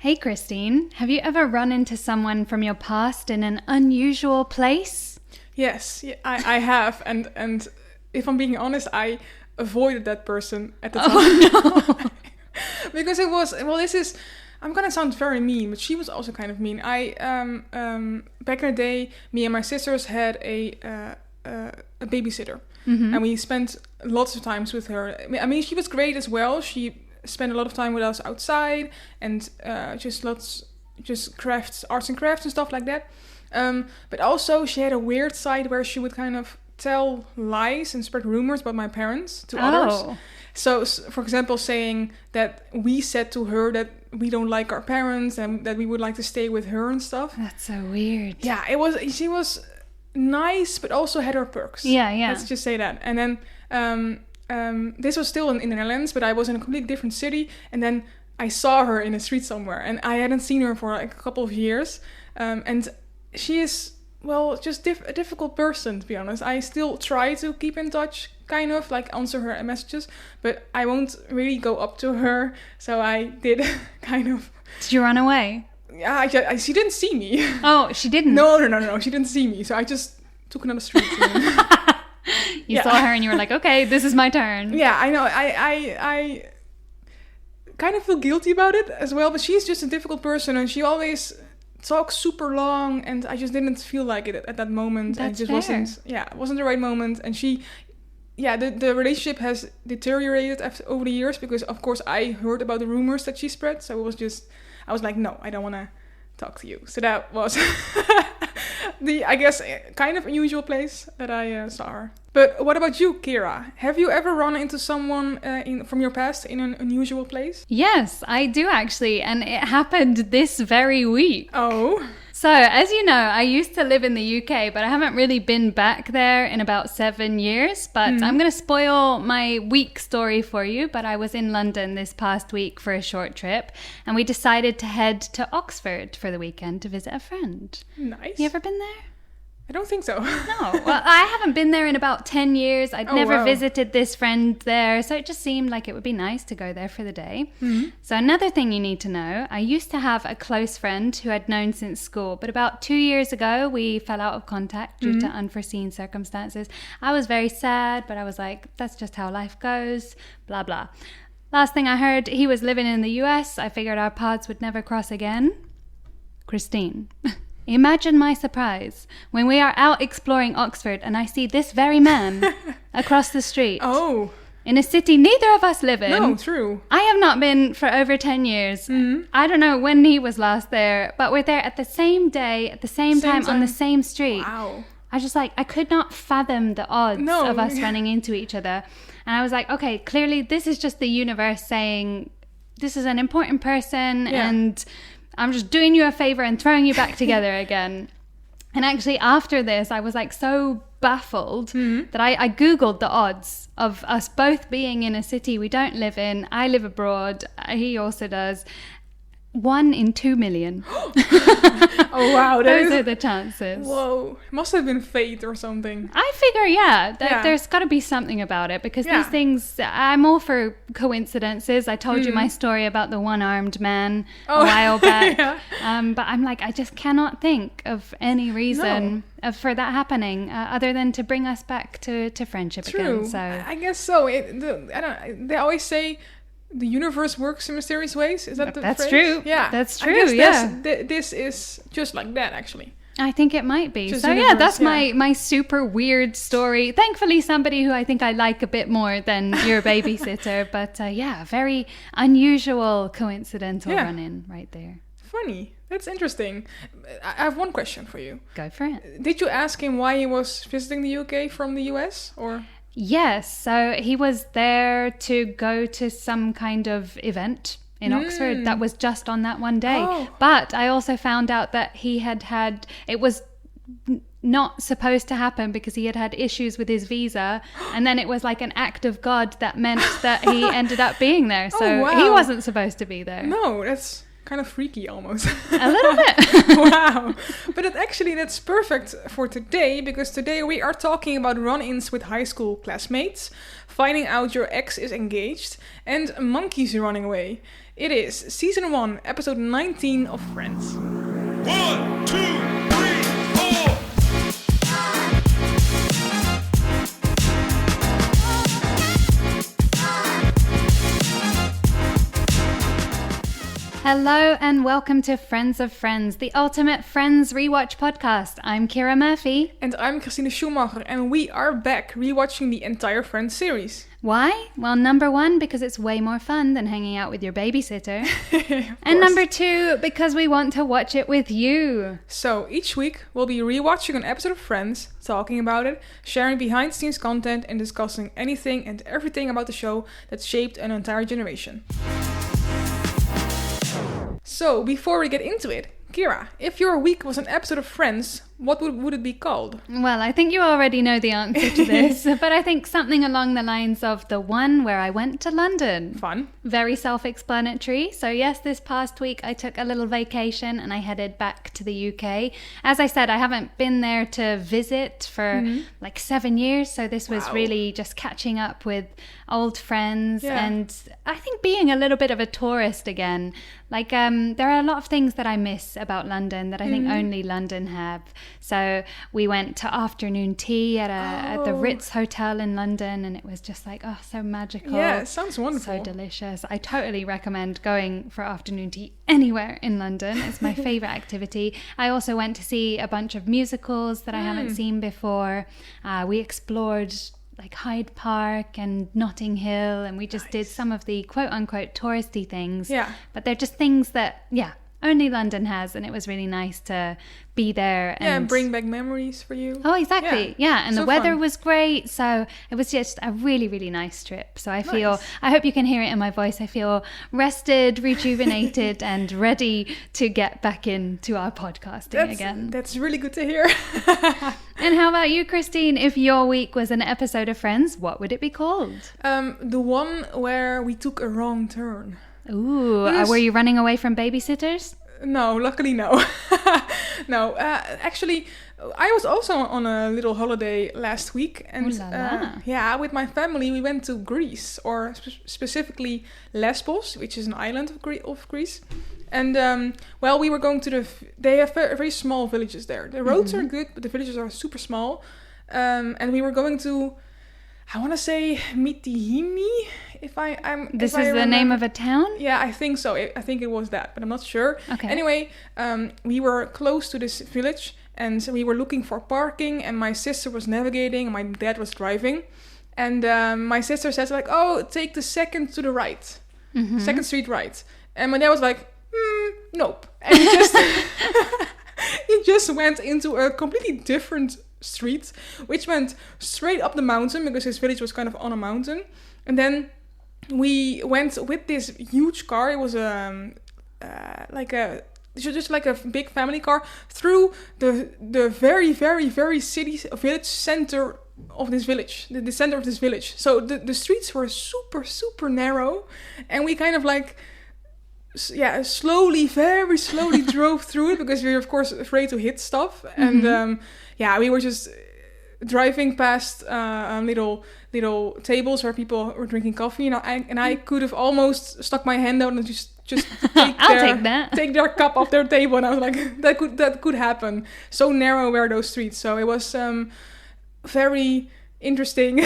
Hey Christine, have you ever run into someone from your past in an unusual place? Yes, I have. And if I'm being honest, I avoided that person at the time. Oh no! Because it was, I'm going to sound very mean, but she was also kind of mean. Back in the day, me and my sisters had a babysitter. Mm-hmm. And we spent lots of times with her. I mean, she was great as well. She spent a lot of time with us outside and just arts and crafts and stuff like that. But also she had a weird side where she would kind of tell lies and spread rumors about my parents to others. So, for example, saying that we said to her that we don't like our parents and that we would like to stay with her and stuff. That's so weird. Yeah, she was nice, but also had her perks. Yeah. Let's just say that. And then this was still in the Netherlands, but I was in a completely different city. And then I saw her in the street somewhere, and I hadn't seen her for like a couple of years. And she is, just a difficult person, to be honest. I still try to keep in touch, kind of, like answer her messages, but I won't really go up to her. So I did kind of... Did you run away? Yeah, she didn't see me. Oh, she didn't? No, she didn't see me. So I just took another street. You saw her and you were like, okay, this is my turn. Yeah, I know. I kind of feel guilty about it as well, but she's just a difficult person and she always talks super long and I just didn't feel like it at that moment. That's and it just fair. wasn't the right moment. And the relationship has deteriorated over the years because, of course, I heard about the rumors that she spread. So I was like, no, I don't want to talk to you. So that was I guess, kind of unusual place that I saw her. But what about you, Kira? Have you ever run into someone from your past in an unusual place? Yes, I do actually. And it happened this very week. Oh. So, as you know, I used to live in the UK, but I haven't really been back there in about 7 years. But I'm going to spoil my week story for you. But I was in London this past week for a short trip, and we decided to head to Oxford for the weekend to visit a friend. Nice. You ever been there? I don't think so. No. Well, I haven't been there in about 10 years. I'd never visited this friend there. So it just seemed like it would be nice to go there for the day. Mm-hmm. So another thing you need to know, I used to have a close friend who I'd known since school. But about 2 years ago, we fell out of contact due to unforeseen circumstances. I was very sad, but I was like, that's just how life goes, blah, blah. Last thing I heard, he was living in the US. I figured our paths would never cross again. Christine. Imagine my surprise when we are out exploring Oxford and I see this very man across the street. Oh. In a city neither of us live in. No, true. I have not been for over 10 years. Mm-hmm. I don't know when he was last there, but we're there at the same day, at the same time, on the same street. Wow. I was just like, I could not fathom the odds of us running into each other. And I was like, okay, clearly this is just the universe saying, this is an important person and I'm just doing you a favor and throwing you back together again. And actually after this, I was like so baffled that I Googled the odds of us both being in a city we don't live in. I live abroad. He also does. 1 in 2 million. Oh, wow. Those are the chances. Whoa. Must have been fate or something. I figure, there's got to be something about it because these things, I'm all for coincidences. I told you my story about the one-armed man a while back. But I'm like, I just cannot think of any reason for that happening other than to bring us back to friendship again. So I guess so. They always say the universe works in mysterious ways. Is that the phrase? That's true. Yeah. That's true, This is just like that, actually. I think it might be. Just so universe, that's my super weird story. Thankfully, somebody who I think I like a bit more than your babysitter. But very unusual coincidental run-in right there. Funny. That's interesting. I have one question for you. Go for it. Did you ask him why he was visiting the UK from the US, or... Yes, so he was there to go to some kind of event in Oxford that was just on that one day. Oh. But I also found out that he had it was not supposed to happen because he had issues with his visa, and then it was like an act of God that meant that he ended up being there. So he wasn't supposed to be there. No, that's kind of freaky almost. A little bit. Wow. But that's perfect for today, because today we are talking about run-ins with high school classmates. finding out your ex is engaged, and monkeys running away. It is Season 1, Episode 19 of Friends. 1, 2, 3, 4. Hello and welcome to Friends of Friends, the ultimate Friends rewatch podcast. I'm Kira Murphy. And I'm Christine Schumacher, and we are back rewatching the entire Friends series. Why? Well, number one, because it's way more fun than hanging out with your babysitter. And number two, because we want to watch it with you. So each week, we'll be rewatching an episode of Friends, talking about it, sharing behind-the-scenes content, and discussing anything and everything about the show that shaped an entire generation. So, before we get into it, Kira, if your week was an episode of Friends, what would it be called? Well, I think you already know the answer to this, but I think something along the lines of the one where I went to London. Fun. Very self-explanatory. So yes, this past week I took a little vacation and I headed back to the UK. As I said, I haven't been there to visit for like 7 years, so this was really just catching up with old friends and I think being a little bit of a tourist again. Like there are a lot of things that I miss about London that I think only London have. So we went to afternoon tea at the Ritz Hotel in London, and it was just like, oh, so magical. Yeah, it sounds wonderful. So delicious. I totally recommend going for afternoon tea anywhere in London. It's my favorite activity. I also went to see a bunch of musicals that I haven't seen before. We explored like Hyde Park and Notting Hill, and we just did some of the quote-unquote touristy things. Yeah. But they're just things that, only London has, and it was really nice to be there and bring back memories for you. Oh, exactly. Yeah, and so the weather fun. was great, so it was just a really, really nice trip. So I hope you can hear it in my voice. I feel rested, rejuvenated, and ready to get back into our podcasting again. That's really good to hear. And how about you, Christine? If your week was an episode of Friends, what would it be called? The one where we took a wrong turn. Ooh, were you running away from babysitters? No, luckily no. No, actually, I was also on a little holiday last week. And with my family, we went to Greece, or specifically Lesbos, which is an island of Greece. And, we were going to they have very small villages there. The roads are good, but the villages are super small. And we were going to, I want to say Mytihini, This is the name of a town? Yeah, I think so. I think it was that, but I'm not sure. Okay. Anyway, we were close to this village, and so we were looking for parking, and my sister was navigating, and my dad was driving. And my sister says, like, oh, take the second to the right. Second street right. And my dad was like, nope. And he just, he just went into a completely different street, which went straight up the mountain, because his village was kind of on a mountain. And then we went with this huge car. It was just like a big family car through the very, very, very village center of this village, the center of this village. So the streets were super, super narrow, and we kind of like very slowly drove through it, because we were of course afraid to hit stuff. And we were just driving past little tables where people were drinking coffee, and I could have almost stuck my hand out and just take their cup off their table, and I was like, that could happen. So narrow were those streets, so it was very interesting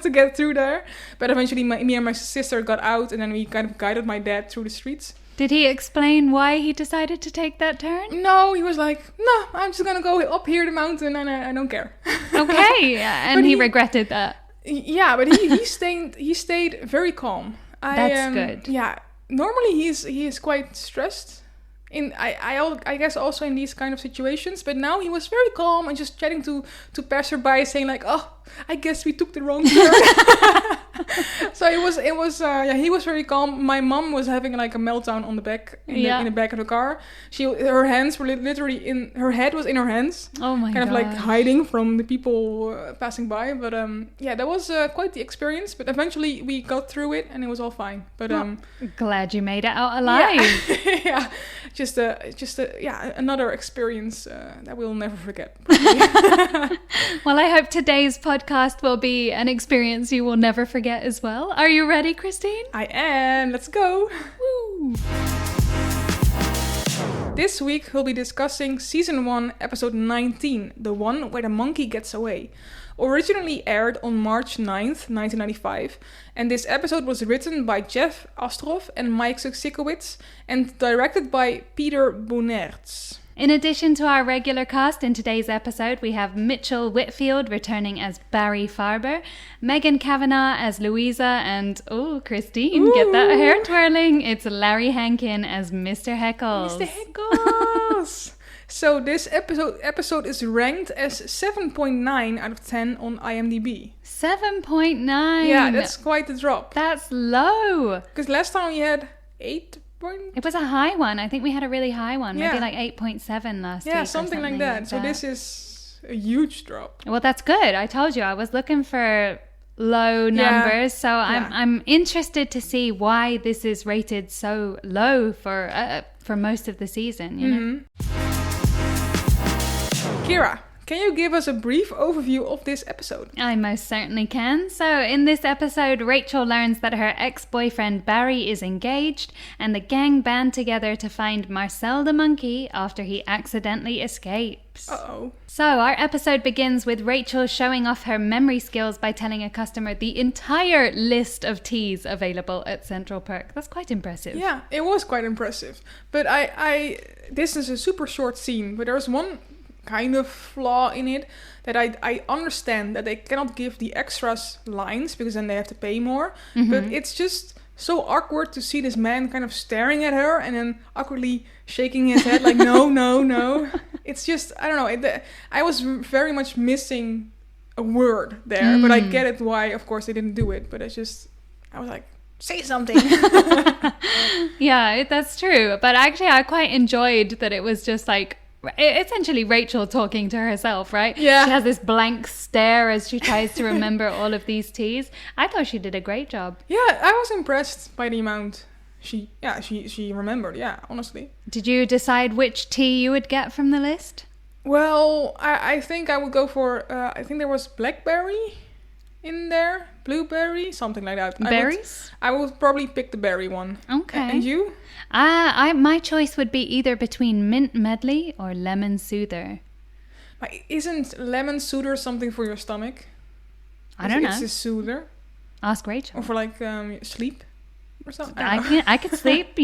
to get through there. But eventually me and my sister got out, and then we kind of guided my dad through the streets. Did he explain why he decided to take that turn? No, he was like, no, I'm just gonna go up here the mountain, and I don't care. Okay, and he regretted that. Yeah, but he stayed very calm. That's good. Yeah, normally he is quite stressed. I guess also in these kind of situations, but now he was very calm and just chatting to passerby, saying like, oh, I guess we took the wrong turn. So he was very calm. My mom was having like a meltdown on the back in the back of the car. Her hands were literally her head was in her hands. Oh my god! Kind of like hiding from the people passing by. But that was quite the experience. But eventually we got through it and it was all fine. But glad you made it out alive. Yeah. just another experience that we'll never forget. Well, I hope today's podcast will be an experience you will never forget as well. Are you ready, Christine? I am. Let's go. Woo! This week we'll be discussing Season 1, Episode 19, the one where the monkey gets away. Originally aired on March 9th, 1995, and this episode was written by Jeff Astrof and Mike Sikowitz and directed by Peter Bonertz. In addition to our regular cast in today's episode, we have Mitchell Whitfield returning as Barry Farber, Megan Kavanagh as Louisa, and, Christine, get that hair twirling. It's Larry Hankin as Mr. Heckles. Mr. Heckles! So this episode is ranked as 7.9 out of 10 on IMDb. 7.9? Yeah, that's quite a drop. That's low. Because last time we had 8. It was a high one. I think we had a really high one. Yeah. Maybe like 8.7 last week. Yeah, something like that. So this is a huge drop. Well, that's good. I told you I was looking for low numbers. So I'm interested to see why this is rated so low for most of the season, you know? Kira, can you give us a brief overview of this episode? I most certainly can. So in this episode, Rachel learns that her ex-boyfriend Barry is engaged, and the gang band together to find Marcel the monkey after he accidentally escapes. Uh-oh. So our episode begins with Rachel showing off her memory skills by telling a customer the entire list of teas available at Central Perk. That's quite impressive. Yeah, it was quite impressive. But this is a super short scene, but there's one kind of flaw in it that I understand that they cannot give the extras lines because then they have to pay more. But it's just so awkward to see this man kind of staring at her and then awkwardly shaking his head like no. It's just, I don't know, I was very much missing a word there, but I get it why of course they didn't do it, but I was like, say something. Yeah, that's true. But actually I quite enjoyed that it was just like essentially Rachel talking to herself, right? Yeah. She has this blank stare as she tries to remember all of these teas. I thought she did a great job. Yeah, I was impressed by the amount she remembered, honestly. Did you decide which tea you would get from the list? Well, I think I would go for, I think there was blackberry in there, blueberry, something like that. Berries? I would probably pick the berry one. Okay. And you? My choice would be either between mint medley or lemon soother. But isn't lemon soother something for your stomach? I don't know. It's a soother. Ask Rachel. Or for like sleep or something. I could sleep,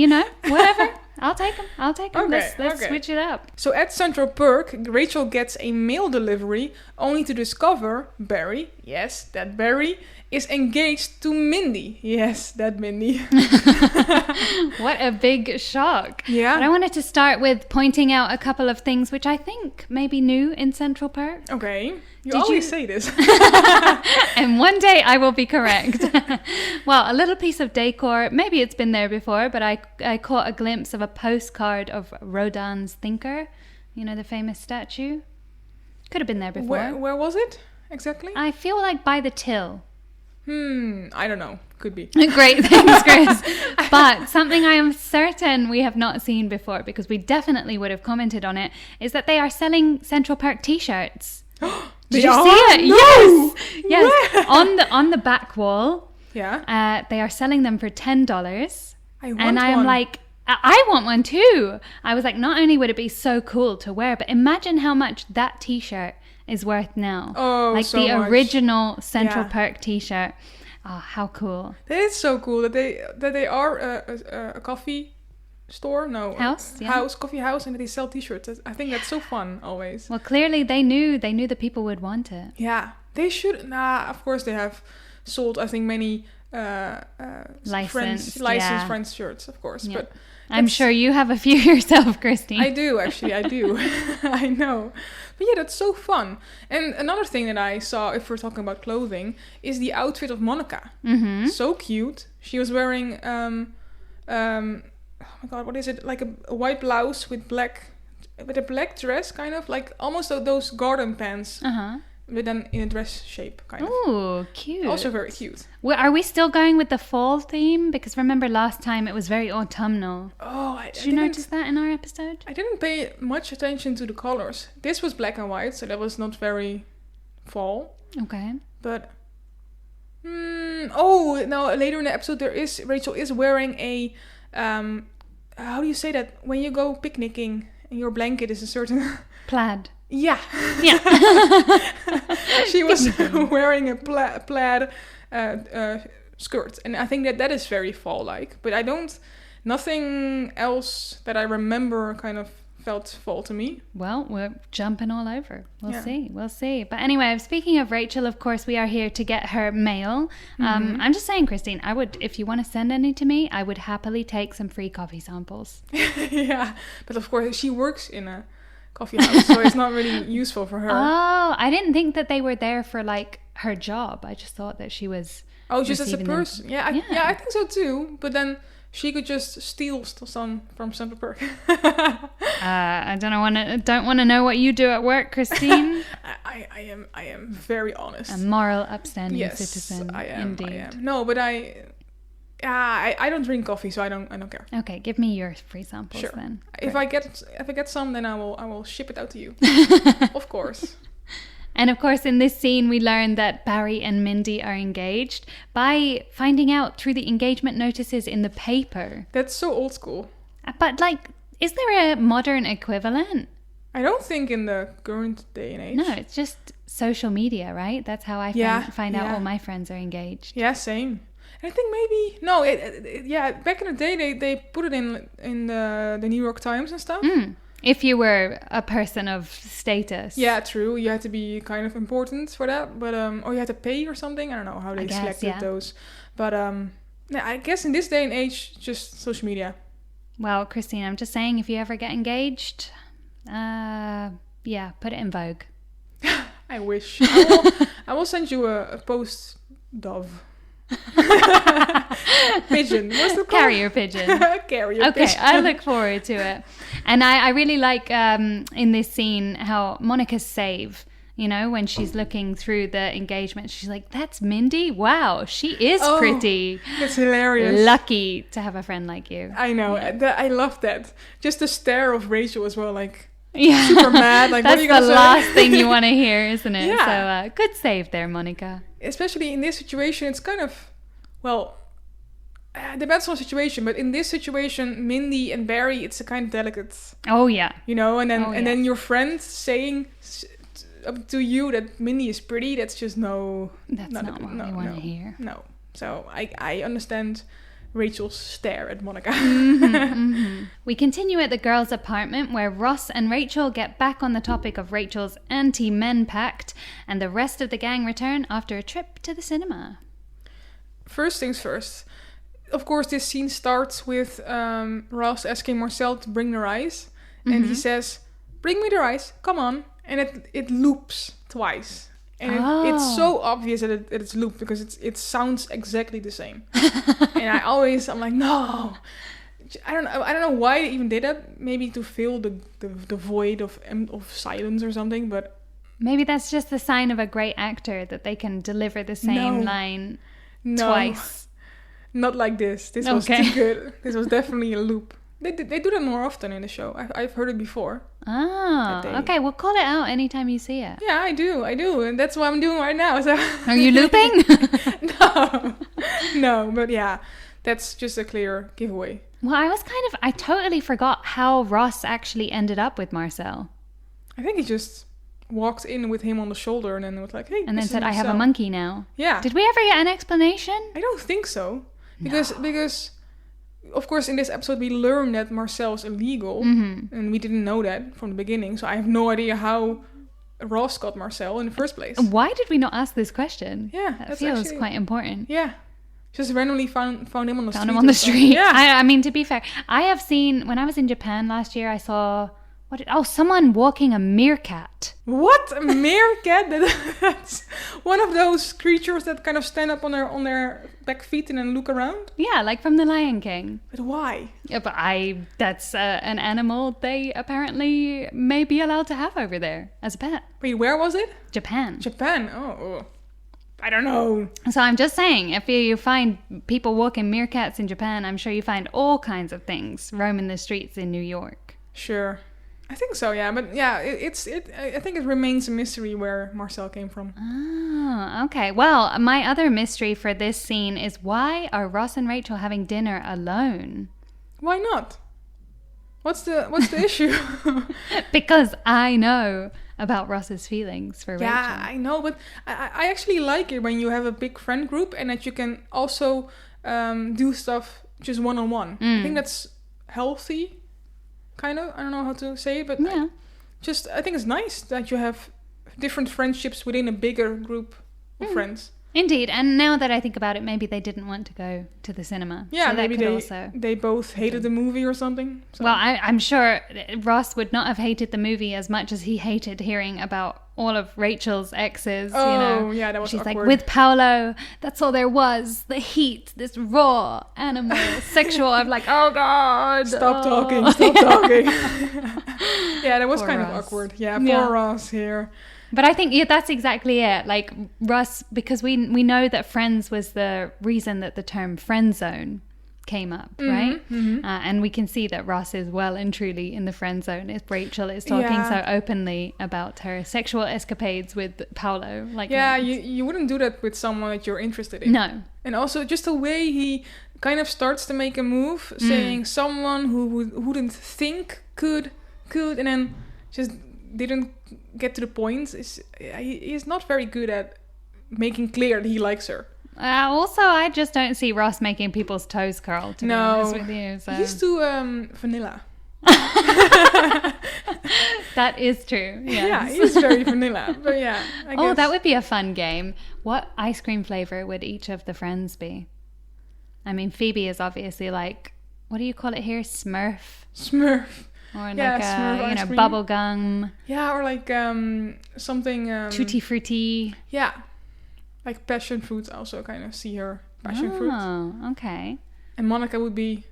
whatever. I'll take them. Okay, Let's switch it up. So at Central Perk, Rachel gets a mail delivery only to discover Barry, yes, that Barry, is engaged to Mindy. Yes, that Mindy. What a big shock. Yeah. But I wanted to start with pointing out a couple of things which I think may be new in Central Perk. Okay. You Did always say this. And one day I will be correct. Well, a little piece of decor, maybe it's been there before, but I caught a glimpse of a postcard of Rodin's Thinker, the famous statue. Could have been there before. Where was it exactly? I feel like by the till. I don't know. Could be. Great, thanks, Chris. But something I am certain we have not seen before, because we definitely would have commented on it, is that they are selling Central Park t-shirts. Did you see it? No! Yes. Where? On the back wall. Yeah. They are selling them for $10. I want and I'm one. like, I want one too. I was like, not only would it be so cool to wear, but imagine how much that t-shirt is worth now. Oh, like so the much. Original Central Perk t-shirt. Oh, how cool. That is so cool that they are a coffee store. No. House? Yeah. Coffee house, and that they sell t-shirts. I think that's so fun always. Well, clearly they knew the people would want it. Yeah. They should. Of course they have sold, I think, many licensed French shirts, of course. Yeah. But I'm sure you have a few yourself, Christine. I do, actually. I do. I know. But yeah, that's so fun. And another thing that I saw, if we're talking about clothing, is the outfit of Monica. Mm-hmm. So cute. She was wearing, oh my god, what is it? Like a white blouse with a black dress, kind of. Like almost those garden pants. Uh-huh. but then in a dress shape, kind of. Ooh, cute. Also very cute. Well, are we still going with the fall theme? Because remember last time it was very autumnal. Oh, Did you notice that in our episode? I didn't pay much attention to the colors. This was black and white, so that was not very fall. Okay. But oh no! Later in the episode, Rachel is wearing a how do you say that when you go picnicking and your blanket is a certain Plaid. Yeah. Yeah. She was wearing a plaid skirt, and I think that is very fall-like. But nothing else that I remember kind of felt fall to me. Well, we're jumping all over. We'll see. But anyway, speaking of Rachel, of course, we are here to get her mail. I'm just saying, Christine, I would, if you want to send any to me, I would happily take some free coffee samples. Yeah, but of course, she works in a coffee house, so it's not really useful for her. Oh, I didn't think that they were there for like her job. I just thought that she was just as a person. I think so too. But then she could just steal some from Central Park. I don't want to know what you do at work, Christine. I am very honest. A moral, upstanding citizen. I am. Indeed. I am. No, but I don't drink coffee, so I don't care. Okay, give me your free samples then. If I get some, then I will ship it out to you. Of course. And of course, in this scene, we learn that Barry and Mindy are engaged by finding out through the engagement notices in the paper. That's so old school. But like, is there a modern equivalent? I don't think in the current day and age. No, it's just social media, right? That's how I find out all my friends are engaged. Yeah, same. I think maybe back in the day they put it in the New York Times and stuff. If you were a person of status. Yeah, true. You had to be kind of important for that, but or you had to pay or something. I don't know how they selected those, but I guess in this day and age, just social media. Well, Christine, I'm just saying, if you ever get engaged, put it in Vogue. I wish. I will send you a post dove. Pigeon. What's the carrier pigeon? Carrier okay, pigeon. I look forward to it. And I really like in this scene how Monica's save, you know, when she's looking through the engagement, she's like, that's Mindy? Wow, she is pretty. That's hilarious. Lucky to have a friend like you. I know. I love that. Just the stare of Rachel as well, like super mad. Like, that's what are you gonna the say? last thing you want to hear, isn't it? Yeah. So good save there, Monica. Especially in this situation, it's kind of, depends on the situation, but in this situation, Mindy and Barry, it's a kind of delicate. Oh, yeah. You know, and then your friend saying to you that Mindy is pretty, that's just That's not what we want to hear. No. So I understand Rachel's stare at Monica. We continue at the girls' apartment where Ross and Rachel get back on the topic of Rachel's anti-men pact, and the rest of the gang return after a trip to the cinema. First things first. Of course, this scene starts with Ross asking Marcel to bring the rice, and he says, "Bring me the rice, come on," and it loops twice. And it's so obvious that it's looped because it sounds exactly the same. And I'm like, no. I don't know why they even did that. Maybe to fill the void of silence or something. But maybe that's just the sign of a great actor, that they can deliver the same line twice. Not like this. This was too good. This was definitely a loop. They do that more often in the show. I've heard it before. Oh, okay. Well, call it out anytime you see it. Yeah, I do. And that's what I'm doing right now. So. Are you looping? No, but yeah, that's just a clear giveaway. Well, I totally forgot how Ross actually ended up with Marcel. I think he just walked in with him on the shoulder and then was like, hey, and then said, I have a monkey now. Yeah. Did we ever get an explanation? I don't think so. Because of course, in this episode, we learn that Marcel's illegal, and we didn't know that from the beginning. So I have no idea how Ross got Marcel in the first place. Why did we not ask this question? Yeah, that feels quite important. Yeah, just randomly found him on the street. Found him on the street. Yeah, I mean, to be fair, I have seen, when I was in Japan last year, I saw someone walking a meerkat. What? A meerkat? That's one of those creatures that kind of stand up on their back feet and then look around? Yeah, like from The Lion King. But why? Yeah, but that's an animal they apparently may be allowed to have over there as a pet. Wait, where was it? Japan. Japan. Oh. I don't know. So I'm just saying, if you find people walking meerkats in Japan, I'm sure you find all kinds of things roaming the streets in New York. Sure. I think so, yeah. But yeah, I think it remains a mystery where Marcel came from. Oh, okay. Well, my other mystery for this scene is, why are Ross and Rachel having dinner alone? Why not? What's the issue? Because I know about Ross's feelings for Rachel. Yeah, I know, but I actually like it when you have a big friend group and that you can also do stuff just one-on-one. I think that's healthy, kind of. I don't know how to say it, but yeah. I think it's nice that you have different friendships within a bigger group of friends. Indeed, and now that I think about it, maybe they didn't want to go to the cinema. Yeah, so maybe they both hated the movie or something. So. Well, I'm sure Ross would not have hated the movie as much as he hated hearing about all of Rachel's exes. Oh, yeah, that was She's awkward. like, with Paolo, that's all there was. The heat, this raw, animal, sexual. I'm like, oh, God. Stop talking. Yeah, that was poor kind Ross. Of awkward. Yeah, poor Ross here. But I think that's exactly it. Like Russ, because we know that Friends was the reason that the term friend zone came up, right? Mm-hmm. And we can see that Ross is well and truly in the friend zone if Rachel is talking so openly about her sexual escapades with Paolo. Like, you wouldn't do that with someone that you're interested in. No. And also just the way he kind of starts to make a move, saying someone who wouldn't think could, and then just didn't get to the point. He's not very good at making clear that he likes her. Also, I just don't see Ross making people's toes curl, to be honest with you. So. He's too vanilla. That is true. Yes. Yeah, he's very vanilla. But yeah, I guess. Oh, that would be a fun game. What ice cream flavor would each of the friends be? I mean, Phoebe is obviously like, what do you call it here? Smurf. Or like a bubble gum. Yeah, or like something... Tutti Frutti. Yeah. Like passion fruit, also kind of see her passion fruit. Oh, okay. And Monica would be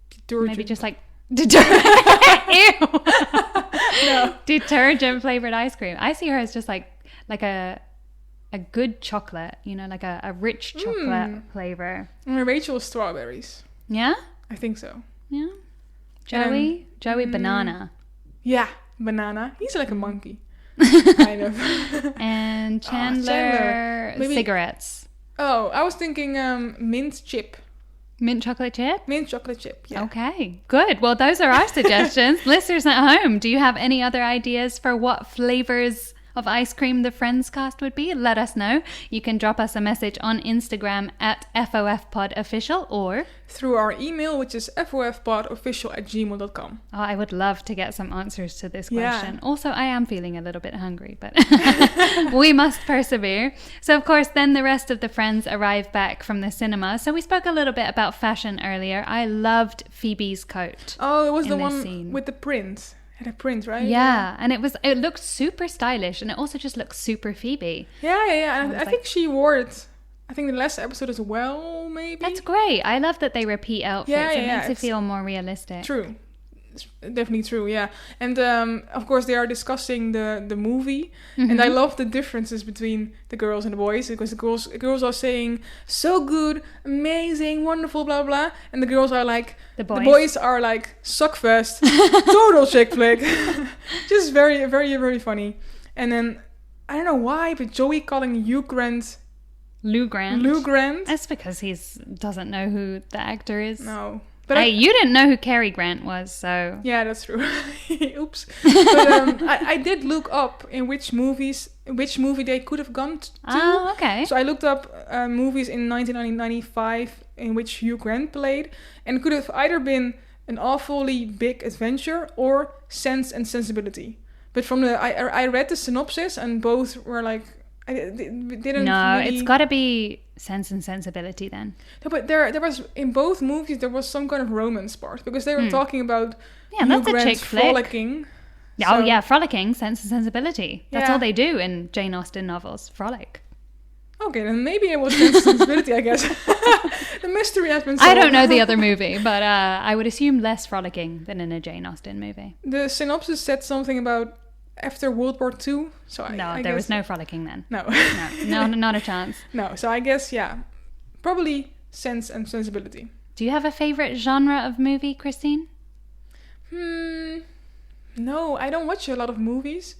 detergent. Maybe just like Ew. No. Detergent flavored ice cream. I see her as just like a good chocolate, like a rich chocolate flavor. And Rachel strawberries. Yeah? I think so. Yeah. Joey banana. Yeah, banana. He's like a monkey. Kind of. And Chandler cigarettes. Oh, I was thinking mint chip. Mint chocolate chip? Mint chocolate chip, yeah. Okay, good. Well, those are our suggestions. Listeners at home, do you have any other ideas for what flavors of ice cream the Friends cast would be? Let us know. You can drop us a message on Instagram at FOFPodOfficial or through our email, which is FOFPodOfficial@gmail.com. Oh, I would love to get some answers to this question. Yeah. Also, I am feeling a little bit hungry, but we must persevere. So, of course, then the rest of the friends arrive back from the cinema. So we spoke a little bit about fashion earlier. I loved Phoebe's coat. Oh, it was the one with the print. Had a print, right? Yeah, and it looked super stylish, and it also just looked super Phoebe. Yeah. And I think she wore it, I think the last episode as well, maybe. That's great. I love that they repeat outfits. It makes it feel more realistic. True. It's definitely true, yeah. And of course they are discussing the movie, and I love the differences between the girls and the boys, because the girls are saying so good, amazing, wonderful, blah blah, and the girls are like, the boys are like suckfest, total chick flick. Just very very very funny. And then I don't know why, but Joey calling Lou Grant. That's because he doesn't know who the actor is. No. But you didn't know who Cary Grant was, so... Yeah, that's true. Oops. But I did look up in which movie they could have gone to. Oh, okay. So I looked up movies in 1995 in which Hugh Grant played, and it could have either been An Awfully Big Adventure or Sense and Sensibility. But from I read the synopsis, and both were like... It's got to be Sense and Sensibility then. No, but there was in both movies there was some kind of romance part, because they were talking about that's a chick flick. frolicking. Oh yeah, frolicking, Sense and Sensibility. That's Yeah. all they do in Jane Austen novels. Frolic. Okay, then maybe it was Sense and Sensibility, I guess. The mystery has been solved. I don't know the other movie, but I would assume less frolicking than in a Jane Austen movie. The synopsis said something about after World War II, so I There guess, was no frolicking then. No. No, not a chance. No, so I guess, yeah, probably Sense and Sensibility. Do you have a favorite genre of movie, Christine? No, I don't watch a lot of movies.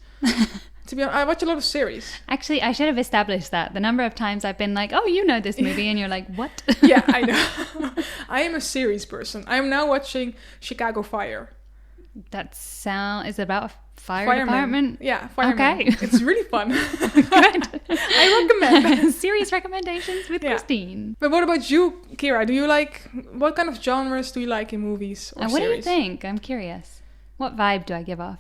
To be honest, I watch a lot of series. Actually, I should have established that. The number of times I've been like, oh, you know this movie, and you're like, what? Yeah, I know. I am a series person. I am now watching Chicago Fire. Is it about a fire Fireman. department? Yeah, Fireman. Okay. It's really fun. Good. I recommend. Series recommendations with Yeah. Christine. But what about you, Kira? What kind of genres do you like in movies or What series? do you think? I'm curious. What vibe do I give off?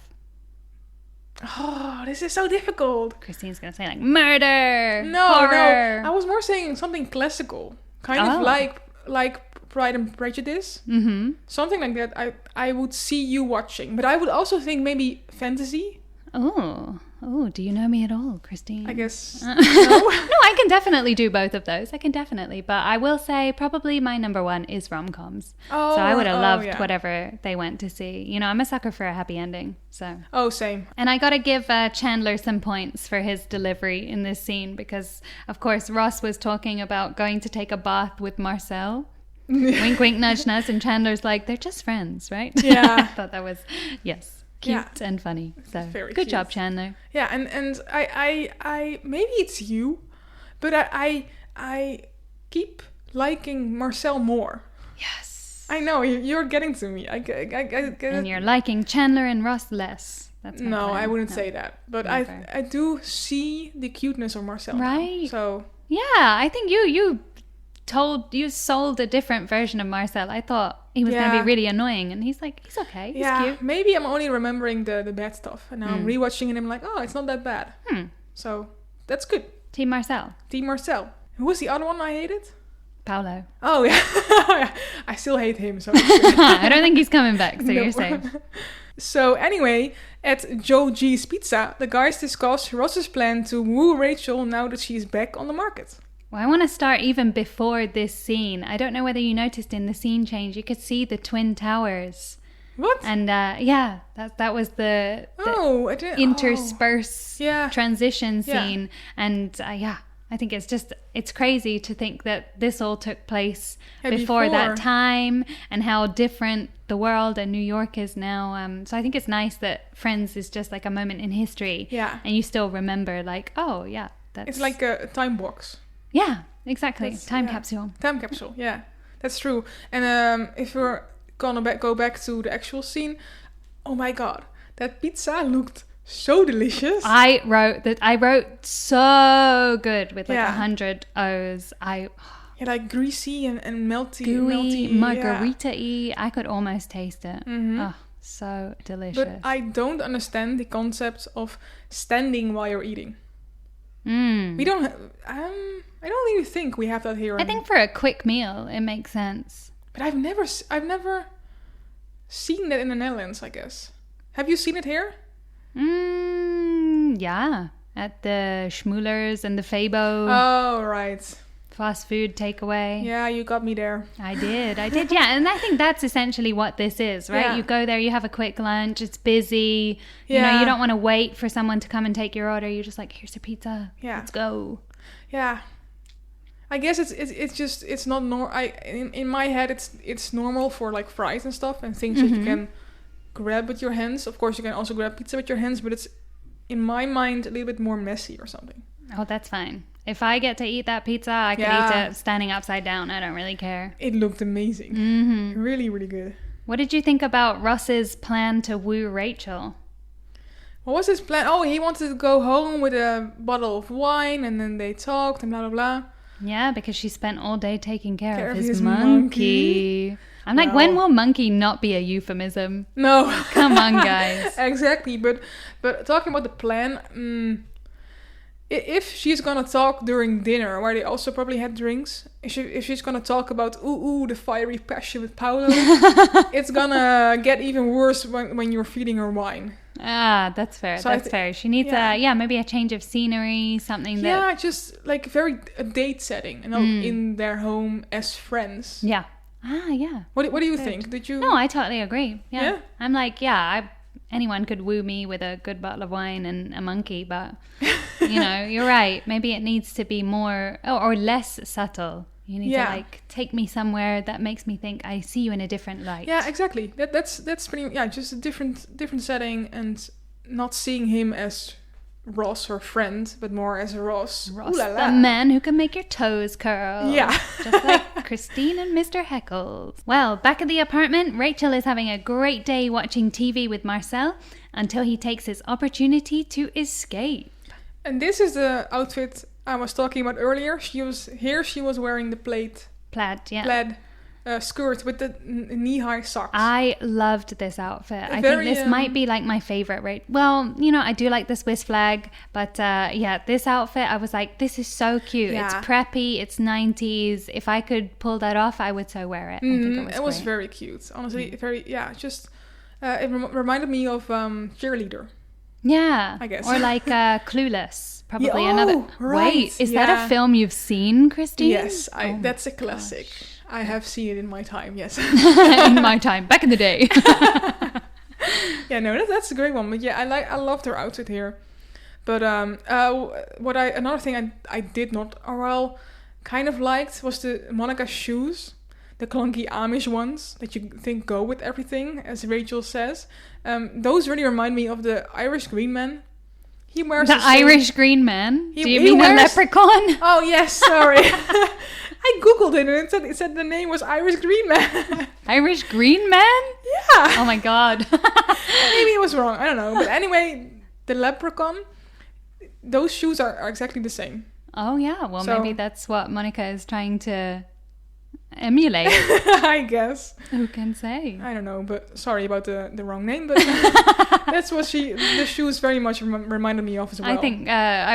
Oh, this is so difficult. Christine's going to say like murder, No, horror. I was more saying something classical. Kind of like Pride and Prejudice. Mm-hmm. Something like that I would see you watching. But I would also think maybe fantasy. Oh, do you know me at all, Christine? I guess. No, I can definitely do both of those. But I will say probably my number one is rom-coms. Oh, so I would have loved yeah. whatever they went to see. You know, I'm a sucker for a happy ending. So. Oh, same. And I got to give Chandler some points for his delivery in this scene because, of course, Ross was talking about going to take a bath with Marcel. Wink, wink, nudge, nudge. And Chandler's like, they're just friends, right? Yeah. I thought that was, cute and funny. So Very good cute. job, Chandler. Yeah, and I maybe it's you, but I keep liking Marcel more. Yes. I know you're getting to me. I get And you're liking Chandler and Ross less. That's my No, plan. I wouldn't No. say that. But Never. I do see the cuteness of Marcel. now. Right. So Yeah, I think you sold a different version of Marcel. I thought he was going to Yeah. be really annoying, and he's like, he's okay. He's yeah, cute. maybe I'm only remembering the bad stuff, and now I'm rewatching it and I'm like, oh, it's not that bad. So that's good. Team Marcel. Team Marcel. Who was the other one I hated? Paolo. Oh yeah, I still hate him. So it's good. I don't think he's coming back, so No. you're safe. So anyway, at Joe G's Pizza, the guys discuss Ross's plan to woo Rachel now that she's back on the market. Well, I want to start even before this scene. I don't know whether you noticed in the scene change, you could see the Twin Towers. What? And yeah, that was the I didn't. intersperse Yeah. transition Yeah. scene. And yeah, I think it's crazy to think that this all took place Yeah, before that before. time and how different the world and New York is now. So I think it's nice that Friends is just like a moment in history. Yeah. And you still remember like, oh yeah, that's... It's like a time box. Yeah, exactly. That's- Time yeah. capsule. Time capsule, yeah. That's true. And if we're gonna go back to the actual scene, oh my god, that pizza looked so delicious. I wrote so good with like Yeah. 100 O's. Yeah, like greasy and melty. Gooey, melty, margarita-y. I could almost taste it. Mhm. Oh, so delicious. But I don't understand the concept of standing while you're eating. Mm. We don't. I don't really think we have that here. I think for a quick meal, it makes sense. But I've never seen that in the Netherlands. I guess. Have you seen it here? Yeah. At the Schmoelers and the Fabo Oh right. fast food takeaway. Yeah, you got me there. I did. Yeah. And I think that's essentially what this is, right? Yeah. You go there, you have a quick lunch, it's busy. You Yeah. know, you don't want to wait for someone to come and take your order. You're just like, here's your pizza. Yeah. Let's go. Yeah. I guess it's not in my head it's normal for like fries and stuff and things that you can grab with your hands. Of course you can also grab pizza with your hands, but it's in my mind a little bit more messy or something. Oh, that's fine. If I get to eat that pizza, I could Yeah. eat it standing upside down. I don't really care. It looked amazing. Mm-hmm. Really, really good. What did you think about Ross's plan to woo Rachel? What was his plan? Oh, he wanted to go home with a bottle of wine and then they talked and blah, blah, blah. Yeah, because she spent all day taking care of His his monkey. monkey. I'm like, Well. when will monkey not be a euphemism? No. Come on, guys. Exactly. But talking about the plan, if she's gonna talk during dinner, where they also probably had drinks, if she's gonna talk about the fiery passion with Paolo, it's gonna get even worse when you're feeding her wine. That's fair. So that's fair. She needs maybe a change of scenery, something that... Yeah, just like a date setting, and not in their home as friends. Yeah. Yeah. What do you think? Did you... No, I totally agree. Yeah? I'm like, anyone could woo me with a good bottle of wine and a monkey, but, you're right. Maybe it needs to be more, or less subtle. You need to, like, take me somewhere that makes me think I see you in a different light. Yeah, exactly. That's pretty... Yeah, just a different setting, and not seeing him as Ross, her friend, but more as Ross. Ross, the man who can make your toes curl. Yeah. Just like Christine and Mr. Heckles. Well, back at the apartment, Rachel is having a great day watching TV with Marcel until he takes his opportunity to escape. And this is the outfit I was talking about earlier. She was wearing the plaid skirt with the knee-high socks. I loved this outfit. I think this might be like my favorite, right? Well, I do like the Swiss flag, but this outfit, I was like, this is so cute. Yeah. It's preppy, it's 90s. If I could pull that off, I would so wear it. I think it was very cute. Honestly, it reminded me of Cheerleader. Yeah. I guess. Or like Clueless. Probably another... Right. Wait, is that a film you've seen, Christine? Yes, that's a classic. Gosh. I have seen it in my time, yes. In my time, back in the day. Yeah, no, that's a great one. But yeah, I loved her outfit here. But another thing I did not, kind of liked was the Monica's shoes. The clunky Amish ones that you think go with everything, as Rachel says. Those really remind me of the Irish Green Man. He wears the Irish Green Man? Do you mean wears... a leprechaun? Oh, yes, sorry. I googled it and it said the name was Irish Green Man. Irish Green Man? Yeah. Oh my god. Maybe it was wrong. I don't know. But anyway, the leprechaun, those shoes are exactly the same. Oh yeah. Well, maybe that's what Monica is trying to emulate. I guess. Who can say? I don't know, but sorry about the wrong name, but that's what the shoes very much reminded me of as well. I think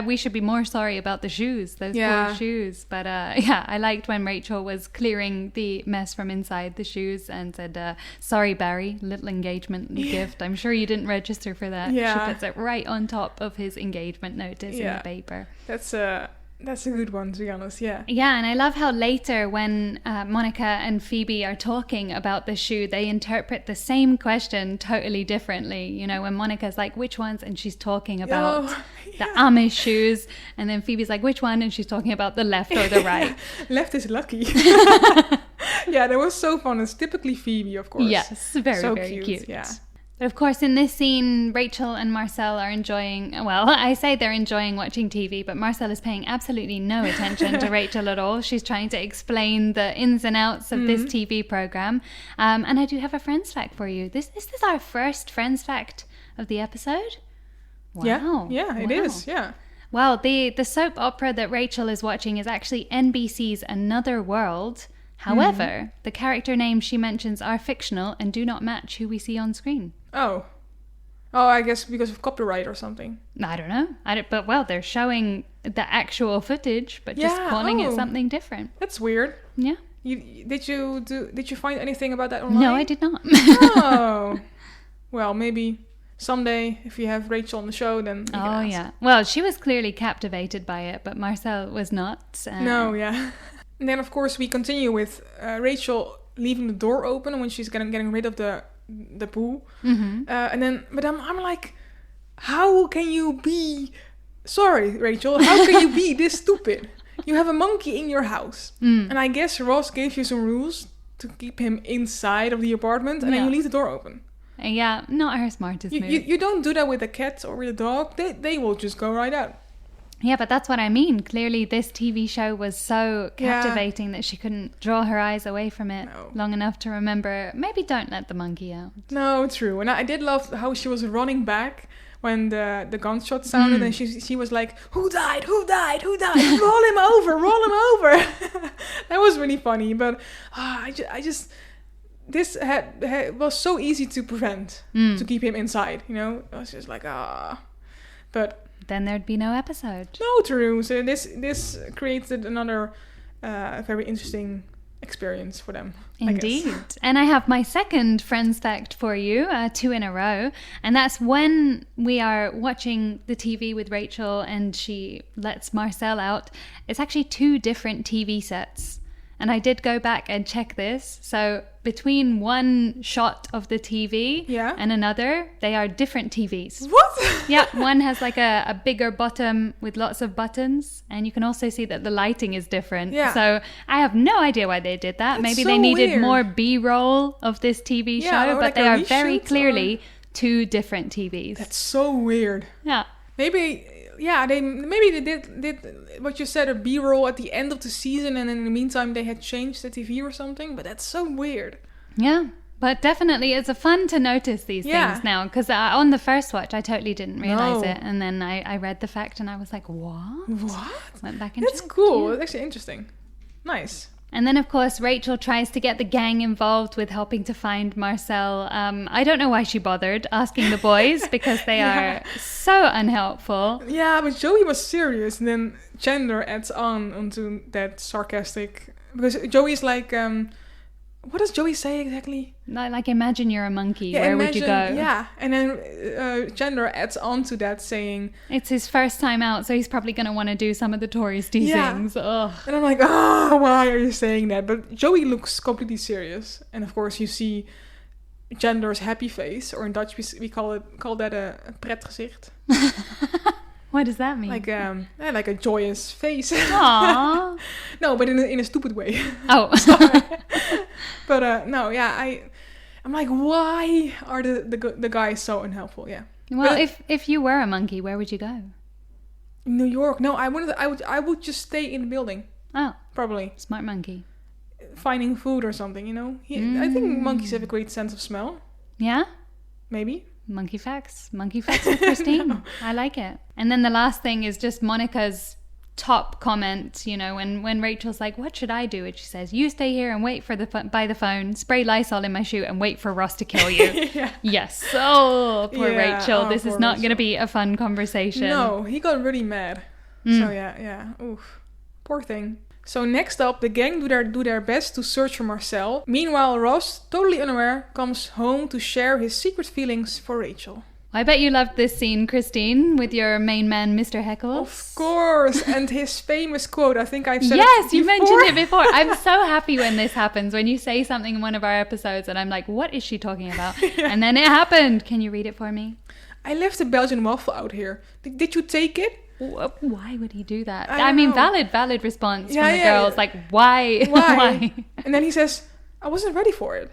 we should be more sorry about the shoes, those poor shoes. But I liked when Rachel was clearing the mess from inside the shoes and said, sorry, Barry, little engagement gift. I'm sure you didn't register for that. Yeah. She puts it right on top of his engagement notice in the paper. That's a good one, to be honest, yeah. Yeah, and I love how later when Monica and Phoebe are talking about the shoe, they interpret the same question totally differently. When Monica's like, which ones? And she's talking about the Amish shoes. And then Phoebe's like, which one? And she's talking about the left or the right. Left is lucky. Yeah, that was so fun. It's typically Phoebe, of course. Yes, very, so very cute. Yeah. But of course, in this scene, Rachel and Marcel are enjoying... Well, I say they're enjoying watching TV, but Marcel is paying absolutely no attention to Rachel at all. She's trying to explain the ins and outs of this TV program. And I do have a Friends fact for you. Is this our first Friends fact of the episode? Wow. Yeah, it is, yeah. Well, the soap opera that Rachel is watching is actually NBC's Another World. However, the character names she mentions are fictional and do not match who we see on screen. Oh, I guess because of copyright or something. I don't know. But they're showing the actual footage, but just calling it something different. That's weird. Yeah. Did you find anything about that online? No, I did not. Oh. Well, maybe someday if you have Rachel on the show, then you can ask. Yeah. Well, she was clearly captivated by it, but Marcel was not. No, yeah. And then, of course, we continue with Rachel leaving the door open when she's getting rid of the poo. Mm-hmm. And then, but I'm like, how can you be... Sorry, Rachel, how can you be this stupid? You have a monkey in your house. And I guess Ross gave you some rules to keep him inside of the apartment, and then you leave the door open. Yeah, not her smartest move. You don't do that with a cat or with a dog. They will just go right out. Yeah, but that's what I mean. Clearly, this TV show was so captivating that she couldn't draw her eyes away from it long enough to remember, maybe don't let the monkey out. No, true. And I did love how she was running back when the gunshot sounded and she was like, who died? Roll him over. That was really funny. But I just this was so easy to prevent, to keep him inside, I was just like, But... then there'd be no episode. No, true. So this created another very interesting experience for them. Indeed. And I have my second Friends fact for you, 2 in a row. And that's when we are watching the TV with Rachel and she lets Marcel out, it's actually 2 different TV sets. And I did go back and check this. So between one shot of the TV and another, they are different TVs. What? Yeah, one has like a bigger bottom with lots of buttons. And you can also see that the lighting is different. Yeah. So I have no idea why they did that. Maybe they needed more B-roll of this TV show. But like they are very clearly 2 different TVs. That's so weird. Yeah. Maybe they did what you said, a B-roll at the end of the season, and in the meantime they had changed the TV or something. But that's so weird. Yeah, but definitely it's fun to notice these things now, because on the first watch I totally didn't realize it, and then I read the fact and I was like, what? Went back and that's checked. Cool. Yeah. It's actually interesting. Nice. And then, of course, Rachel tries to get the gang involved with helping to find Marcel. I don't know why she bothered asking the boys because they are so unhelpful. Yeah, but Joey was serious. And then Chandler adds on onto that sarcastic... Because Joey's like... what does Joey say exactly? Like, imagine you're a monkey. Where would you go? Yeah, and then Chandler adds on to that saying... It's his first time out, so he's probably going to want to do some of the touristy things. Ugh. And I'm like, why are you saying that? But Joey looks completely serious. And of course you see Chandler's happy face, or in Dutch we call that a pretgezicht. What does that mean? Like a joyous face. Aww. No, but in a stupid way. Oh. Sorry. But I'm like, why are the guys so unhelpful? Yeah. Well, if you were a monkey, where would you go? New York. No, I would just stay in the building. Oh, probably. Smart monkey. Finding food or something, you know. I think monkeys have a great sense of smell. Yeah. Maybe. Monkey facts with Christine. No. I like it. And then the last thing is just Monica's top comment, you know, when Rachel's like, what should I do? And she says, you stay here and wait by the phone, spray Lysol in my shoe and wait for Ross to kill you. Yes. Oh, poor Rachel. This is not going to be a fun conversation. No, he got really mad. So yeah. Oof. Poor thing. So next up, the gang do their best to search for Marcel. Meanwhile, Ross, totally unaware, comes home to share his secret feelings for Rachel. I bet you loved this scene, Christine, with your main man, Mr. Heckles. Of course, and his famous quote. I think I've said yes, you mentioned it before. I'm so happy when this happens, when you say something in one of our episodes and I'm like, what is she talking about? And then it happened. Can you read it for me? I left the Belgian waffle out here. Did you take it? Why would he do that? I mean, valid response from the girls. Like, why? Why? And then he says, I wasn't ready for it.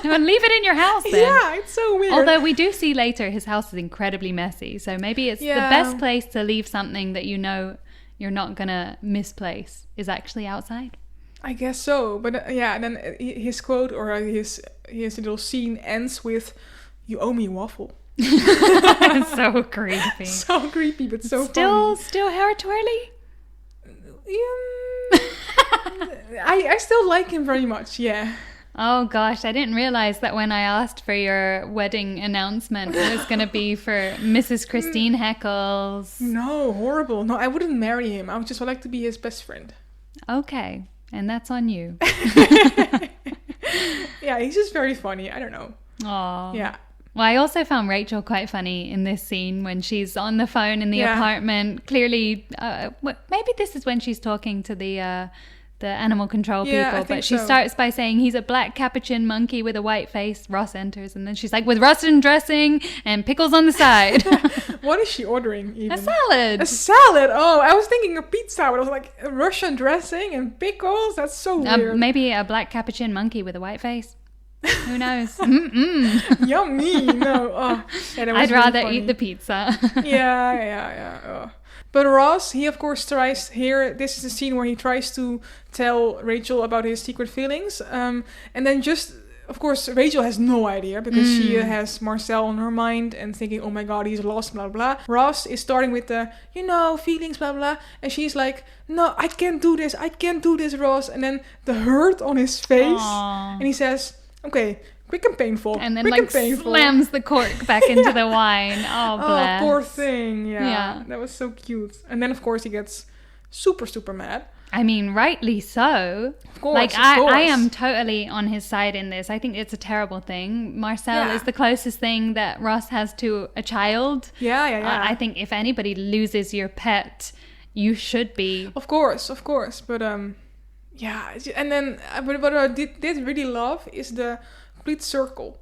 Well, leave it in your house then. Yeah, it's so weird. Although we do see later his house is incredibly messy. So maybe it's the best place to leave something that you know you're not going to misplace is actually outside. I guess so. But and then his quote or his little scene ends with, you owe me a waffle. So creepy. So creepy, but so funny. Still hair twirly? I still like him very much, yeah. Oh gosh, I didn't realize that when I asked for your wedding announcement, it was going to be for Mrs. Christine Heckles. No, horrible. No, I wouldn't marry him. I would just like to be his best friend. Okay, and that's on you. Yeah, he's just very funny. I don't know. Aww. Yeah. Well, I also found Rachel quite funny in this scene when she's on the phone in the apartment. Clearly, maybe this is when she's talking to the animal control people. But she starts by saying he's a black capuchin monkey with a white face. Ross enters, and then she's like, with Russian dressing and pickles on the side. What is she ordering even? A salad. A salad? Oh, I was thinking a pizza. But I was like, Russian dressing and pickles? That's so weird. Maybe a black capuchin monkey with a white face. Who knows? Yummy. No. Oh, yeah, I'd rather eat the pizza. Yeah. Oh. But Ross, he of course tries here. This is the scene where he tries to tell Rachel about his secret feelings. And then just, of course, Rachel has no idea because she has Marcel on her mind and thinking, oh my God, he's lost, blah, blah. Ross is starting with the, feelings, blah, blah. And she's like, no, I can't do this, Ross. And then the hurt on his face. Aww. And he says, okay, quick and painful. And then slams the cork back into the wine. Oh, bless. Oh, poor thing. Yeah. That was so cute. And then, of course, he gets super, super mad. I mean, rightly so. Of course, like, of course. I am totally on his side in this. I think it's a terrible thing. Marcel is the closest thing that Ross has to a child. Yeah. I think if anybody loses your pet, you should be. Of course. But, yeah. And then, what I did really love is the complete circle.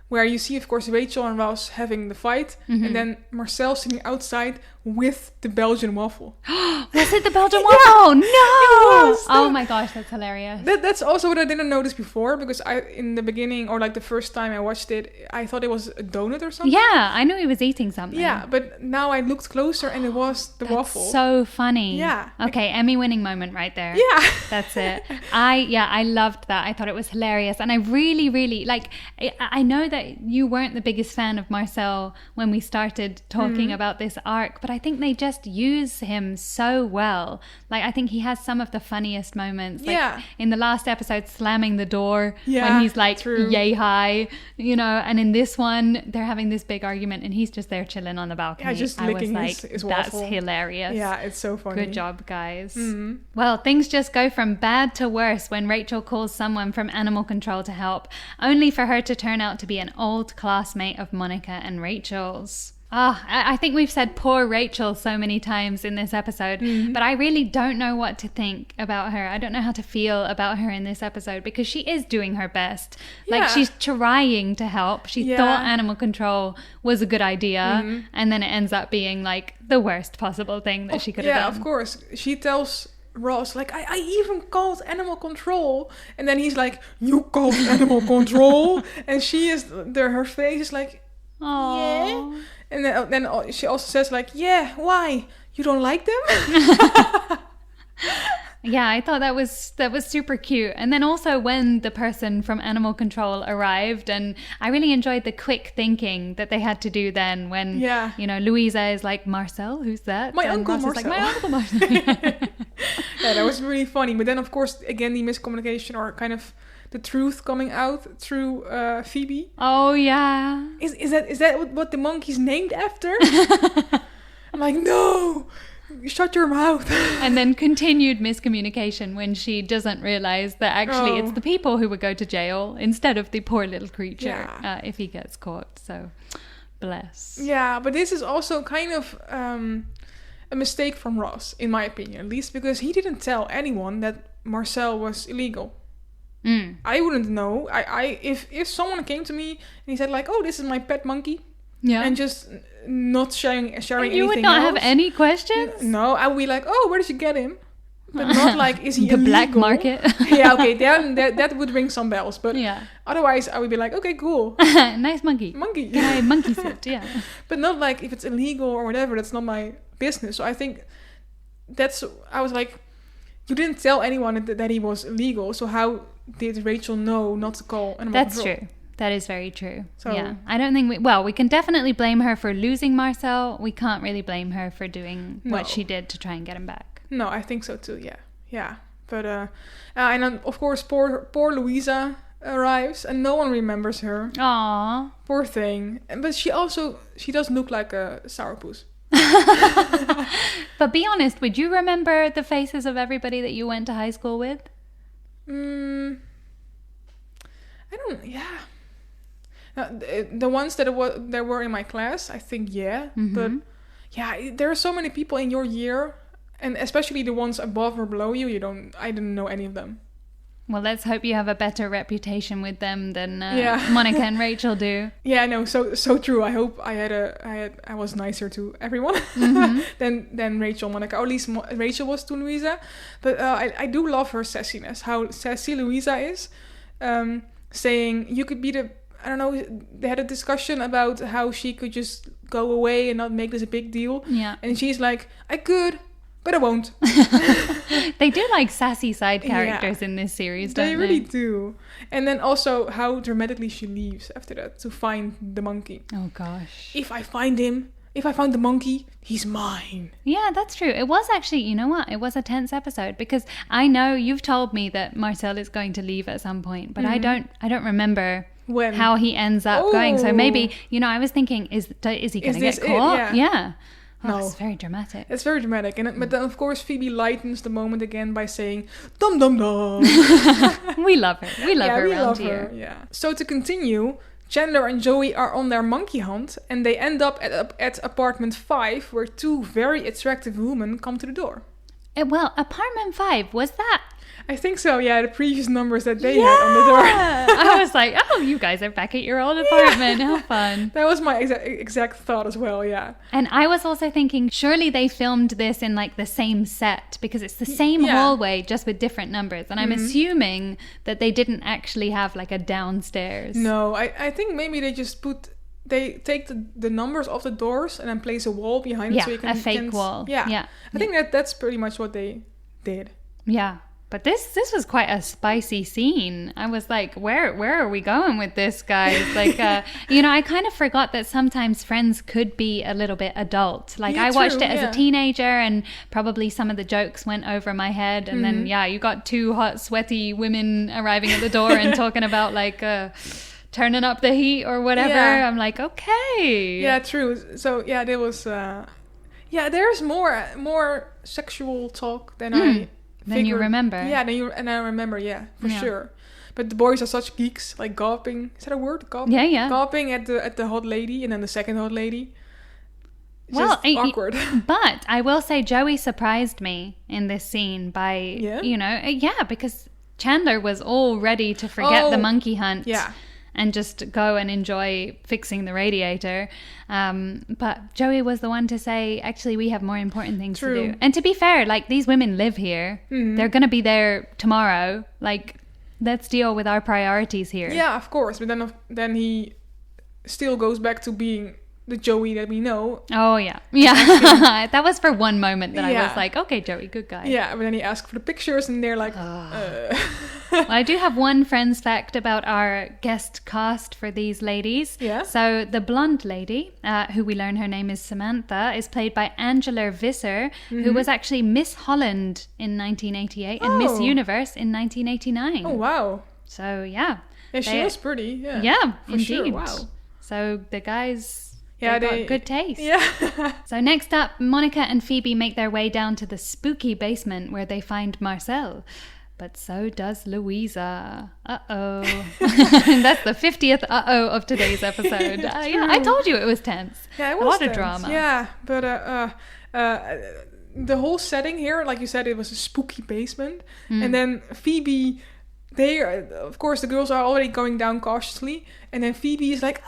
Where you see, of course, Rachel and Ross having the fight. Mm-hmm. And then Marcel sitting outside with the Belgian waffle. Was it the Belgian waffle? No! Oh my gosh, that's hilarious. That's also what I didn't notice before. Because in the beginning, or like the first time I watched it, I thought it was a donut or something. Yeah, I knew he was eating something. Yeah, but now I looked closer and it was the waffle. So funny. Yeah. Okay, Emmy winning moment right there. Yeah. That's it. I loved that. I thought it was hilarious. And I really, really, like, I know that you weren't the biggest fan of Marcel when we started talking about this arc, but I think they just use him so well. Like, I think he has some of the funniest moments. Like, in the last episode, slamming the door when he's like, yay high, you know, and in this one, they're having this big argument and he's just there chilling on the balcony. Yeah, just licking his waffle. That's hilarious. Yeah, it's so funny. Good job, guys. Mm-hmm. Well, things just go from bad to worse when Rachel calls someone from animal control to help, only for her to turn out to be an old classmate of Monica and Rachel's. I think we've said poor Rachel so many times in this episode, but I really don't know what to think about her. I don't know how to feel about her in this episode because she is doing her best. Yeah. Like, she's trying to help. She thought animal control was a good idea, and then it ends up being like the worst possible thing that she could have done. Yeah, of course. She tells Ross, like, I even called animal control, and then he's like, you called animal control, and her face is like, oh yeah. And then she also says, like, yeah, why? You don't like them? Yeah, I thought that was super cute. And then also when the person from animal control arrived, and I really enjoyed the quick thinking that they had to do then when, you know, Louisa is like, Marcel, who's that? My and Uncle Ross Marcel. Is like, my Uncle Marcel. Yeah, that was really funny. But then, of course, again, the miscommunication or kind of the truth coming out through Phoebe. Oh, yeah. Is that what the monkey's named after? I'm like, no! Shut your mouth. And then continued miscommunication when she doesn't realize that actually it's the people who would go to jail instead of the poor little creature if he gets caught. So, bless. Yeah, but this is also kind of a mistake from Ross, in my opinion, at least, because he didn't tell anyone that Marcel was illegal. I wouldn't know. If someone came to me and he said, like, oh, this is my pet monkey, and just not sharing anything else. You would not have any questions? No, I would be like, oh, where did you get him? But not like, is he the illegal? Black market? Yeah, okay, then that would ring some bells. But otherwise, I would be like, okay, cool. Nice monkey. Monkey. Can I monkey sit? Yeah. But not like, if it's illegal or whatever, that's not my business. So I think I was like, you didn't tell anyone that he was illegal, so how did Rachel know not to call animal control? That's true. That is very true. So, yeah. I don't think we can definitely blame her for losing Marcel. We can't really blame her for doing what she did to try and get him back. No, I think so too, yeah. But, and then, of course, poor Louisa arrives and no one remembers her. Aww. Poor thing. But she does look like a sourpuss. But be honest, would you remember the faces of everybody that you went to high school with? I don't, the ones that were in my class, I think, but there are so many people in your year, and especially the ones above or below you. I didn't know any of them. Well, let's hope you have a better reputation with them than Monica and Rachel do. Yeah, no, so true. I hope I was nicer to everyone than Rachel, Monica, or at least Rachel was to Louisa. But I do love her sassiness. How sassy Louisa is, saying you could be the. I don't know. They had a discussion about how she could just go away and not make this a big deal. Yeah, and she's like, I could. But I won't. They do like sassy side characters in this series, don't they? They really do. And then also how dramatically she leaves after that to find the monkey. Oh gosh. If I find the monkey, he's mine. Yeah, that's true. It was actually, you know what? It was a tense episode because I know you've told me that Marcel is going to leave at some point, but I don't remember how he ends up going. So maybe, I was thinking, is he going to get caught? Yeah. No. It's very dramatic. It's very dramatic. But then, of course, Phoebe lightens the moment again by saying, dum dum dum. We love her. We love her around here. Her, yeah. So to continue, Chandler and Joey are on their monkey hunt, and they end up at apartment 5, where 2 very attractive women come to the door. Well, apartment 5, was that? I think so, yeah, the previous numbers that they had on the door. I was like, oh, you guys are back at your old apartment. How fun. That was my exact thought as well, yeah. And I was also thinking, surely they filmed this in like the same set, because it's the same hallway, just with different numbers. And I'm assuming that they didn't actually have like a downstairs. No, I think maybe they just they take the numbers off the doors and then place a wall behind it. So you can, a fake wall. Yeah. I think that's pretty much what they did. Yeah. But this was quite a spicy scene. I was like, where are we going with this, guys? Like, I kind of forgot that sometimes Friends could be a little bit adult. Like, I watched it as a teenager, and probably some of the jokes went over my head. And then, you got 2 hot, sweaty women arriving at the door and talking about, like, turning up the heat or whatever. Yeah. I'm like, okay. Yeah, true. So, yeah, there was... there's more sexual talk than Then you remember. Yeah, I remember, for sure. But the boys are such geeks, like gawping. Is that a word? Gawping? Yeah. Gawping at the hot lady and then the second hot lady. Just awkward. But I will say Joey surprised me in this scene by, because Chandler was all ready to forget the monkey hunt. Yeah. And just go and enjoy fixing the radiator. But Joey was the one to say, actually, we have more important things to do. And to be fair, like, these women live here. Mm-hmm. They're going to be there tomorrow. Like, let's deal with our priorities here. Yeah, of course. But then he still goes back to being the Joey that we know. Oh, yeah. Yeah. That was for one moment that I was like, okay, Joey, good guy. Yeah, but then he asked for the pictures and they're like, Well, I do have one Friends fact about our guest cast for these ladies. Yeah. So the blonde lady, who we learn her name is Samantha, is played by Angela Visser, who was actually Miss Holland in 1988 and Miss Universe in 1989. Oh, wow. So, yeah. Yeah, she was pretty. Yeah. Yeah, for indeed. Sure. Wow. So the guys... Yeah, they got good taste. Yeah. So next up, Monica and Phoebe make their way down to the spooky basement where they find Marcel. But so does Louisa. Uh-oh. That's the 50th uh-oh of today's episode. Yeah, I told you it was tense. Yeah, it was a lot tense. of drama. Yeah, but the whole setting here, like you said, it was a spooky basement. And then Phoebe... of course, the girls are already going down cautiously. And then Phoebe is like,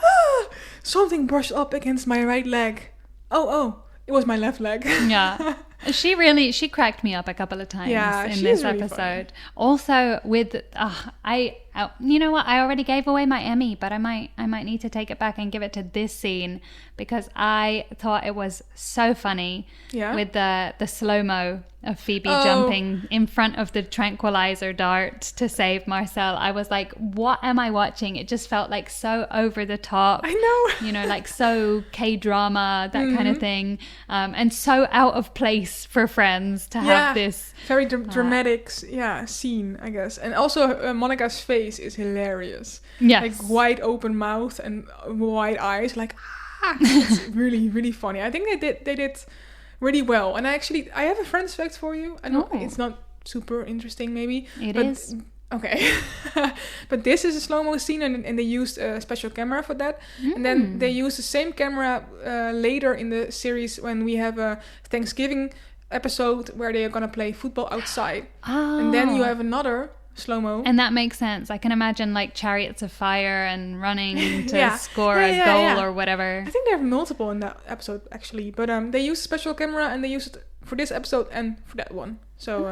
something brushed up against my right leg. Oh, it was my left leg. Yeah. She cracked me up a couple of times in this episode. Funny. Also with, you know what? I already gave away my Emmy, but I might need to take it back and give it to this scene because I thought it was so funny with the slow-mo of Phoebe jumping in front of the tranquilizer dart to save Marcel. I was like, what am I watching? It just felt like so over the top. I know. You know, like so K-drama, that kind of thing. And so out of place for Friends to have this. Very dramatic scene, I guess. And also Monica's face is hilarious. Yes. Like wide open mouth and wide eyes. Like, it's really, really funny. I think they did really well. And I have a Friends fact for you. I know it's not super interesting maybe. It is. Okay. But this is a slow-mo scene and they used a special camera for that. And then they used the same camera later in the series when we have a Thanksgiving episode where they are going to play football outside. And then you have another slow-mo. And that makes sense. I can imagine like Chariots of Fire and running to score a goal or whatever. I think there are multiple in that episode actually. But they used special camera and they used it for this episode and for that one. So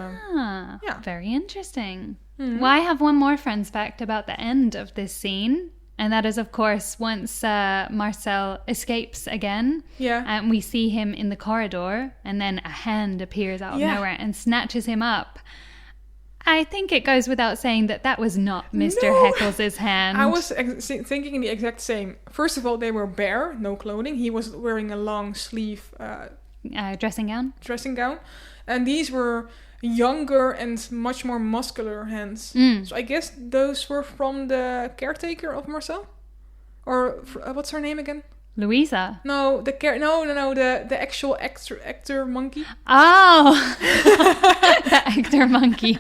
very interesting. Well, I have one more Friends fact about the end of this scene. And that is, of course, once Marcel escapes again, and we see him in the corridor, and then a hand appears out of nowhere and snatches him up. I think it goes without saying that was not Mr. Heckles' hand. I was thinking the exact same. First of all, they were bare, no clothing. He was wearing a long sleeve dressing gown. And these were younger and much more muscular hands. So I guess those were from the caretaker of Marcel? Or what's her name again? Louisa. No, the actual actor monkey. Oh, the actor monkey.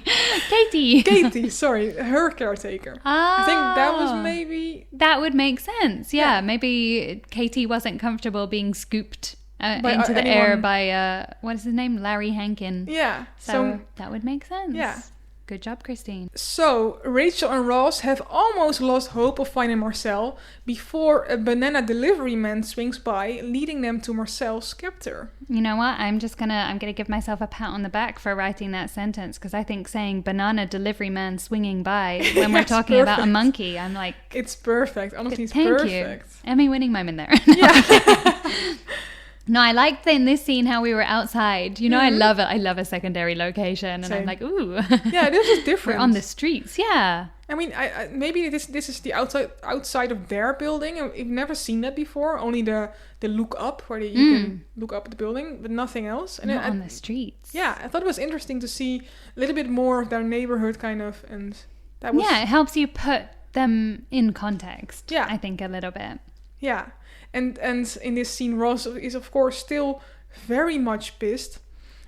Katie. Katie, sorry, her caretaker. Oh. I think that was maybe... That would make sense. Yeah, maybe Katie wasn't comfortable being scooped into the air by, what is his name? Larry Hankin. Yeah. So that would make sense. Yeah. Good job, Christine. So, Rachel and Ross have almost lost hope of finding Marcel before a banana delivery man swings by, leading them to Marcel's captor. You know what? I'm gonna give myself a pat on the back for writing that sentence, because I think saying banana delivery man swinging by when we're talking about a monkey, I'm like... It's perfect. Honestly, it's thank perfect. You. Emmy winning moment there. Yeah. No, I liked in this scene how we were outside. You know, I love it. I love a secondary location. And Same. I'm like, ooh. Yeah, this is different. We're on the streets. Yeah. I mean, I maybe this is the outside of their building. I've never seen that before. Only the look up, where you can look up at the building, but nothing else. And Not on the streets. Yeah, I thought it was interesting to see a little bit more of their neighborhood kind of. And that was... Yeah, it helps you put them in context. Yeah. I think a little bit. Yeah. And in this scene, Ross is of course still very much pissed,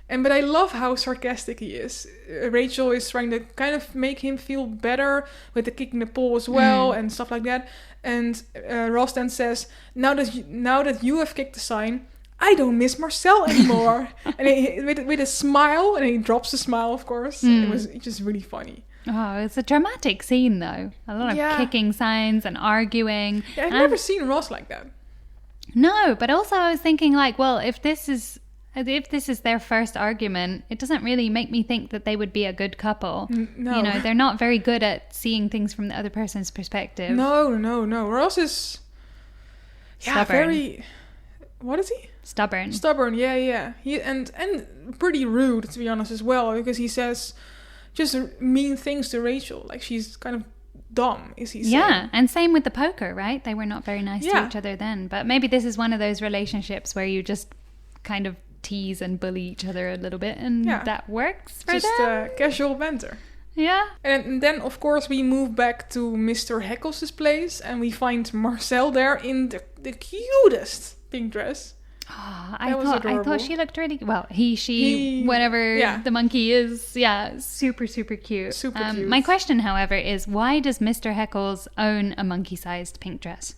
but I love how sarcastic he is. Rachel is trying to kind of make him feel better with the kick in the pole as well and stuff like that. And Ross then says, "Now that you have kicked the sign, I don't miss Marcel anymore." And with a smile, and he drops the smile, of course. It was just really funny. Oh, it's a dramatic scene though. A lot of kicking signs and arguing. Yeah, I've never seen Ross like that. No, but also I was thinking like, well, if this is their first argument, it doesn't really make me think that they would be a good couple. No. You know, they're not very good at seeing things from the other person's perspective. No. Ross is stubborn. Very... What is he? Stubborn. Stubborn, yeah. He and pretty rude, to be honest, as well, because he says just mean things to Rachel. Like, she's kind of dumb, is he saying? Yeah, and same with the poker, right? They were not very nice to each other then. But maybe this is one of those relationships where you just kind of tease and bully each other a little bit, and that works for them. Just casual banter. Yeah. And then, of course, we move back to Mr. Heckles' place, and we find Marcel there in the cutest pink dress. Oh, I thought she looked really well. She, whatever the monkey is. Yeah, super, super cute. Super cute. My question, however, is why does Mr. Heckles own a monkey-sized pink dress?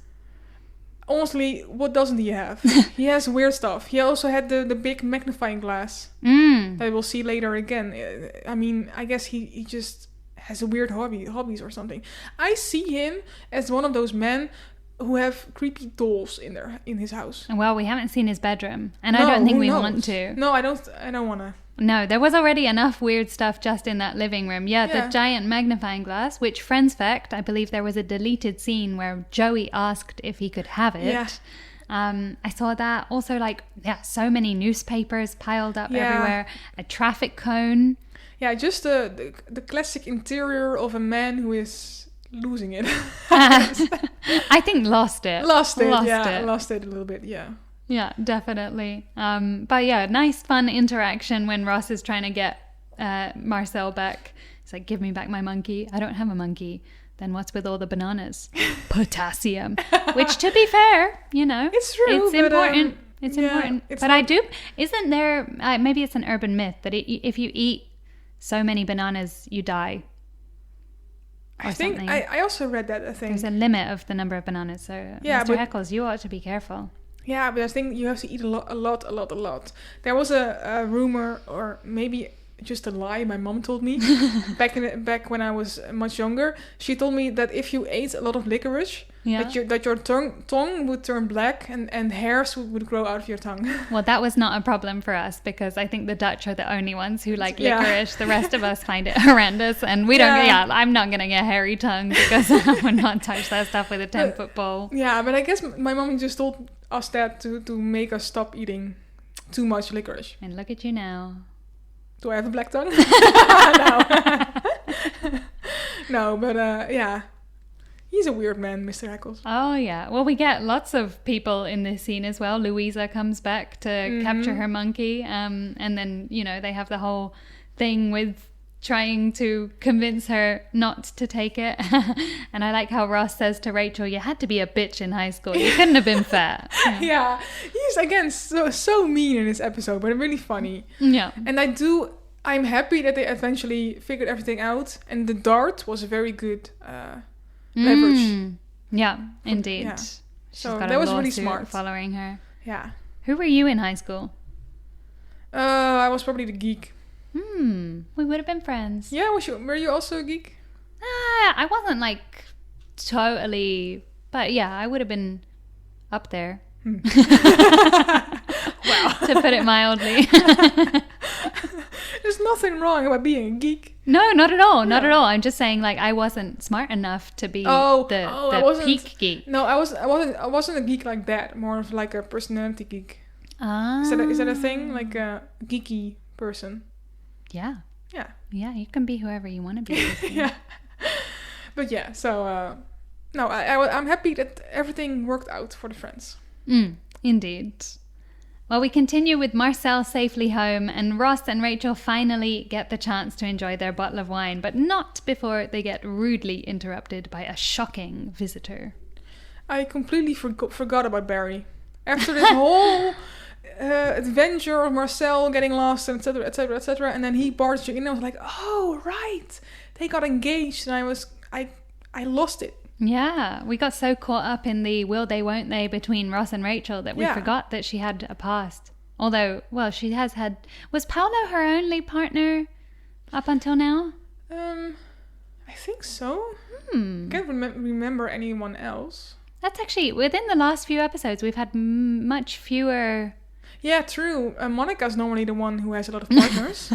Honestly, what doesn't he have? He has weird stuff. He also had the big magnifying glass that we'll see later again. I mean, I guess he just has a weird hobbies or something. I see him as one of those men who have creepy dolls in his house. Well, we haven't seen his bedroom, and I don't think we want to. No, I don't want to. No, there was already enough weird stuff just in that living room. Yeah, the giant magnifying glass, which, friends fact, I believe there was a deleted scene where Joey asked if he could have it. Yeah. I saw that. Also, so many newspapers piled up everywhere. A traffic cone. Yeah, just the classic interior of a man who is losing it. I think lost it a little bit. Yeah, definitely. But yeah, nice fun interaction when Ross is trying to get Marcel back. It's like, give me back my monkey. I don't have a monkey. Then what's with all the bananas? Potassium. Which, to be fair, you know, it's true. It's important. It's important. But isn't there, maybe it's an urban myth that if you eat so many bananas, you die. I think I also read that. I think there's a limit of the number of bananas. So Mr. Heckles, you ought to be careful. Yeah, but I think you have to eat a lot. There was a rumor, or maybe just a lie my mom told me back when I was much younger. She told me that if you ate a lot of licorice, that your tongue would turn black and hairs would grow out of your tongue. Well, that was not a problem for us, because I think the Dutch are the only ones who like licorice. The rest of us find it horrendous, and we don't. Yeah, I'm not gonna get hairy tongue because I would not touch that stuff with a 10-foot pole. Yeah, but I guess my mom just told us that to make us stop eating too much licorice. And look at you now. Do I have a black tongue? No, but yeah. He's a weird man, Mr. Heckles. Oh, yeah. Well, we get lots of people in this scene as well. Louisa comes back to capture her monkey. And then, you know, they have the whole thing with trying to convince her not to take it. And I like how Ross says to Rachel, you had to be a bitch in high school. You couldn't have been fat. Yeah. He's, again, so mean in this episode, but really funny. Yeah. And I'm happy that they eventually figured everything out. And the dart was a very good leverage. Yeah, indeed. Yeah. She's So got that a was really lawsuit smart. following her. Yeah. Who were you in high school? I was probably the geek. We would have been friends. Yeah, were you also a geek? I wasn't like totally, but yeah, I would have been up there. Wow. To put it mildly. There's nothing wrong about being a geek. No, not at all. Not at all. I'm just saying, like, I wasn't smart enough to be the peak geek. No, I wasn't a geek like that. More of like a personality geek. Ah. Is that a thing? Like a geeky person? Yeah. Yeah. Yeah, you can be whoever you want to be. Yeah. But yeah, so no, I'm happy that everything worked out for the friends. Indeed. Well, we continue with Marcel safely home, and Ross and Rachel finally get the chance to enjoy their bottle of wine, but not before they get rudely interrupted by a shocking visitor. I completely forgot about Barry. After this whole adventure of Marcel getting lost, and etc., etc., etc., and then he barged in, and I was like, oh, right, they got engaged, and I lost it. Yeah, we got so caught up in the will they, won't they between Ross and Rachel that we forgot that she had a past. Although, well, she has had... Was Paolo her only partner up until now? I think so. I can't remember anyone else. That's actually... Within the last few episodes, we've had much fewer... Yeah, true. Monica's normally the one who has a lot of partners.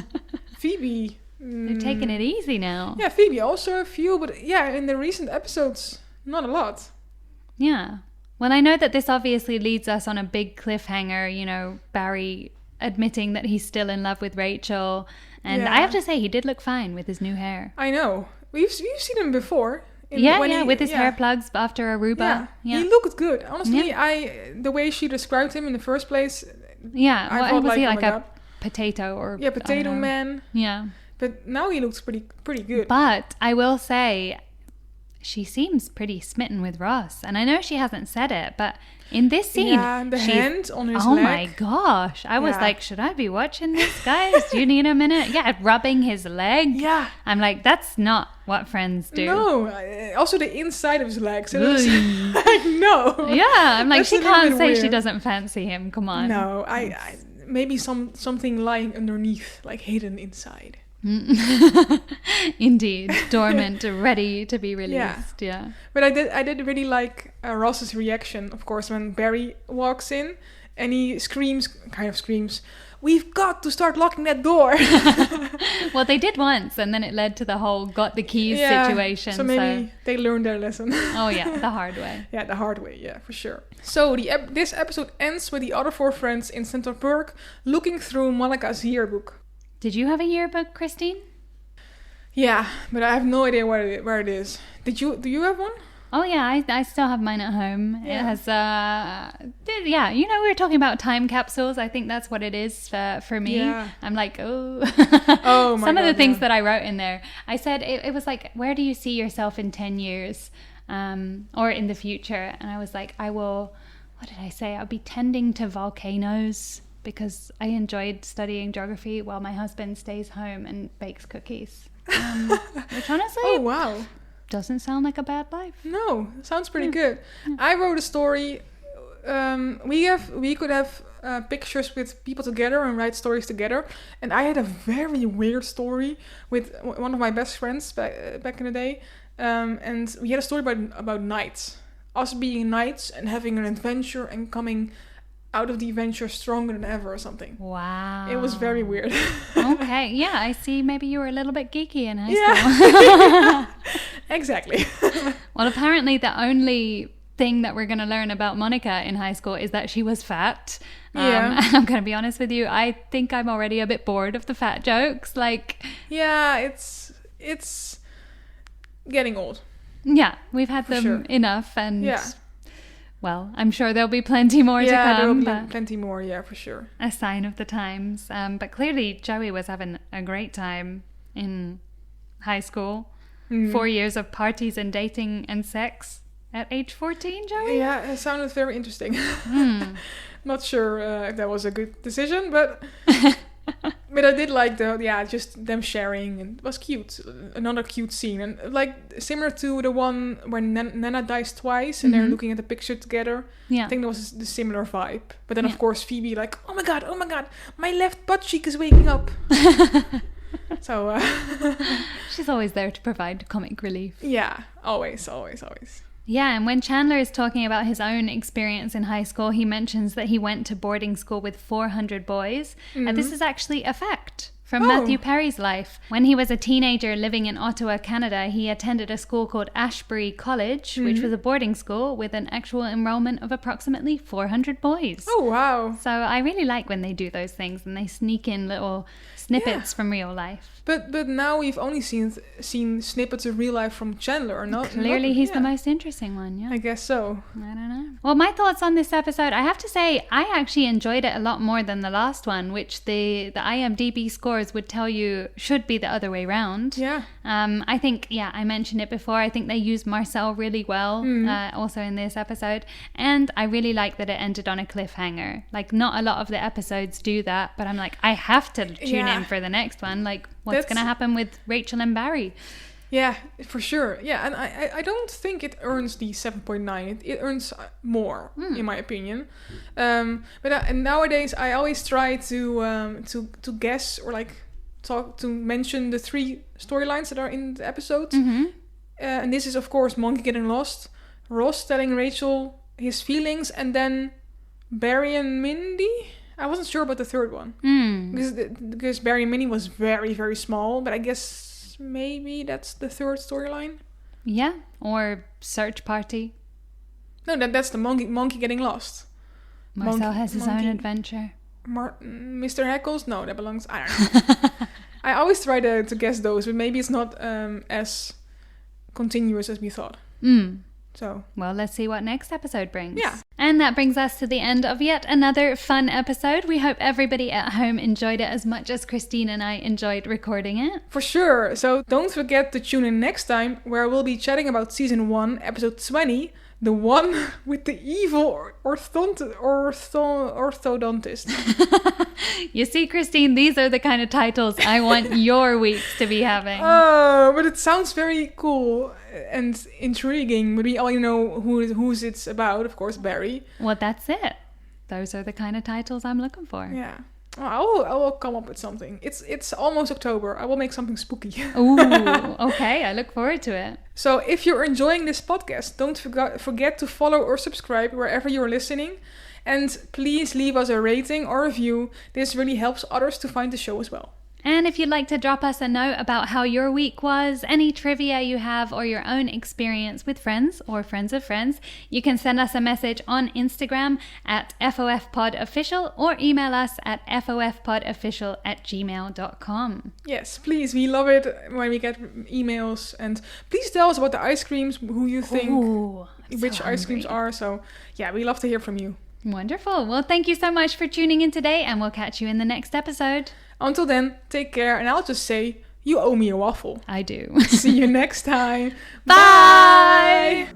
Phoebe... They're taking it easy now. Yeah, Phoebe also a few, but yeah, in the recent episodes, not a lot. Yeah. Well, I know that this obviously leads us on a big cliffhanger, you know, Barry admitting that he's still in love with Rachel. And I have to say, he did look fine with his new hair. I know. We've seen him before. With his hair plugs after Aruba. Yeah. He looked good. Honestly, the way she described him in the first place. Yeah, I thought was he oh like my a God. potato or... Yeah, potato man. Yeah. But now he looks pretty good. But I will say, she seems pretty smitten with Ross. And I know she hasn't said it, but in this scene... Yeah, the hand on his leg. Oh my gosh. I was like, should I be watching this, guys? Do you need a minute? Yeah, rubbing his leg. Yeah. I'm like, that's not what friends do. No. Also the inside of his leg. So it's like, no. Yeah, I'm like, That's she a little can't bit say weird. she doesn't fancy him. Come on. No, I maybe something lying underneath, like hidden inside. Indeed, dormant, ready to be released. Yeah. But I did really like Ross's reaction, of course, when Barry walks in and he screams, "We've got to start locking that door." Well, they did once, and then it led to the whole got the keys situation. So maybe they learned their lesson. Oh yeah, the hard way. Yeah, the hard way. Yeah, for sure. So this episode ends with the other four friends in Central Park looking through Monica's yearbook. Did you have a yearbook, Christine? Yeah, but I have no idea where it is. Do you have one? Oh yeah, I still have mine at home. Yeah. It has you know, we were talking about time capsules. I think that's what it is for me. Yeah. I'm like, oh. Oh my Some God, of the things that I wrote in there. I said it was like, where do you see yourself in 10 years? Or in the future? And I was like, what did I say? I'll be tending to volcanoes because I enjoyed studying geography while my husband stays home and bakes cookies. Which honestly... Oh, wow. Doesn't sound like a bad life. No, sounds pretty good. I wrote a story. We could have pictures with people together and write stories together. And I had a very weird story with one of my best friends back in the day. And we had a story about knights. Us being knights and having an adventure and coming out of the adventure stronger than ever or something. Wow. It was very weird. Okay, yeah, I see. Maybe you were a little bit geeky in high school. Exactly. Well, apparently the only thing that we're going to learn about Monica in high school is that she was fat. Yeah. I'm going to be honest with you. I think I'm already a bit bored of the fat jokes. Like, yeah, it's getting old. Yeah, we've had For them sure. enough, and well, I'm sure there'll be plenty more to come. Yeah, there will be plenty more, yeah, for sure. A sign of the times. But clearly Joey was having a great time. in high school. 4 years of parties and dating and sex at age 14, Joey? Yeah, it sounded very interesting. Not sure if that was a good decision, but but I did like just them sharing, and it was cute. Another cute scene, and like similar to the one where Nana dies twice and they're looking at the picture together. Yeah. I think that was the similar vibe. But then of course Phoebe like, oh my god, my left butt cheek is waking up. So she's always there to provide comic relief. Yeah, always. Yeah, and when Chandler is talking about his own experience in high school, he mentions that he went to boarding school with 400 boys. And this is actually a fact from Matthew Perry's life. When he was a teenager living in Ottawa, Canada, he attended a school called Ashbury College, which was a boarding school with an actual enrollment of approximately 400 boys. Oh, wow. So I really like when they do those things and they sneak in little snippets from real life. But now we've only seen snippets of real life from Chandler. Clearly he's the most interesting one, yeah. I guess so. I don't know. Well, my thoughts on this episode, I have to say, I actually enjoyed it a lot more than the last one, which the IMDb scores would tell you should be the other way round. Yeah. I think, I mentioned it before, I think they used Marcel really well, also in this episode. And I really like that it ended on a cliffhanger. Like, not a lot of the episodes do that, but I'm like, I have to tune in for the next one. Like, what's going to happen with Rachel and Barry? Yeah, for sure. Yeah, and I don't think it earns the 7.9. It earns more, in my opinion. But nowadays, I always try to guess or like mention the 3 storylines that are in the episode. And this is, of course, Monkey getting lost, Ross telling Rachel his feelings, and then Barry and Mindy. I wasn't sure about the third one because Barry and Minnie was very, very small, but I guess maybe that's the third storyline. Yeah, or search party. No, that's the monkey getting lost. Marcel has his own adventure. Mr. Heckles? No, that belongs. I don't know. I always try to guess those, but maybe it's not as continuous as we thought. So, well, let's see what next episode brings. Yeah. And that brings us to the end of yet another fun episode. We hope everybody at home enjoyed it as much as Christine and I enjoyed recording it. For sure. So don't forget to tune in next time, where we'll be chatting about season 1, episode 20, the one with the evil orthodontist. You see, Christine, these are the kind of titles I want your weeks to be having. Oh, but it sounds very cool and intriguing. But we all know who's it's about, of course, Barry. Well, that's it. Those are the kind of titles I'm looking for. Yeah. Well, I will come up with something. It's almost October. I will make something spooky. Ooh, okay. I look forward to it. So if you're enjoying this podcast, don't forget to follow or subscribe wherever you're listening. And please leave us a rating or review. This really helps others to find the show as well. And if you'd like to drop us a note about how your week was, any trivia you have, or your own experience with friends or friends of friends, you can send us a message on Instagram at FOFPodOfficial or email us at FOFPodOfficial@gmail.com. Yes, please. We love it when we get emails. And please tell us about the ice creams, who you think, which ice creams are. So, yeah, we love to hear from you. Wonderful. Well, thank you so much for tuning in today, and we'll catch you in the next episode. Until then, take care, and I'll just say, you owe me a waffle. I do. See you next time. Bye!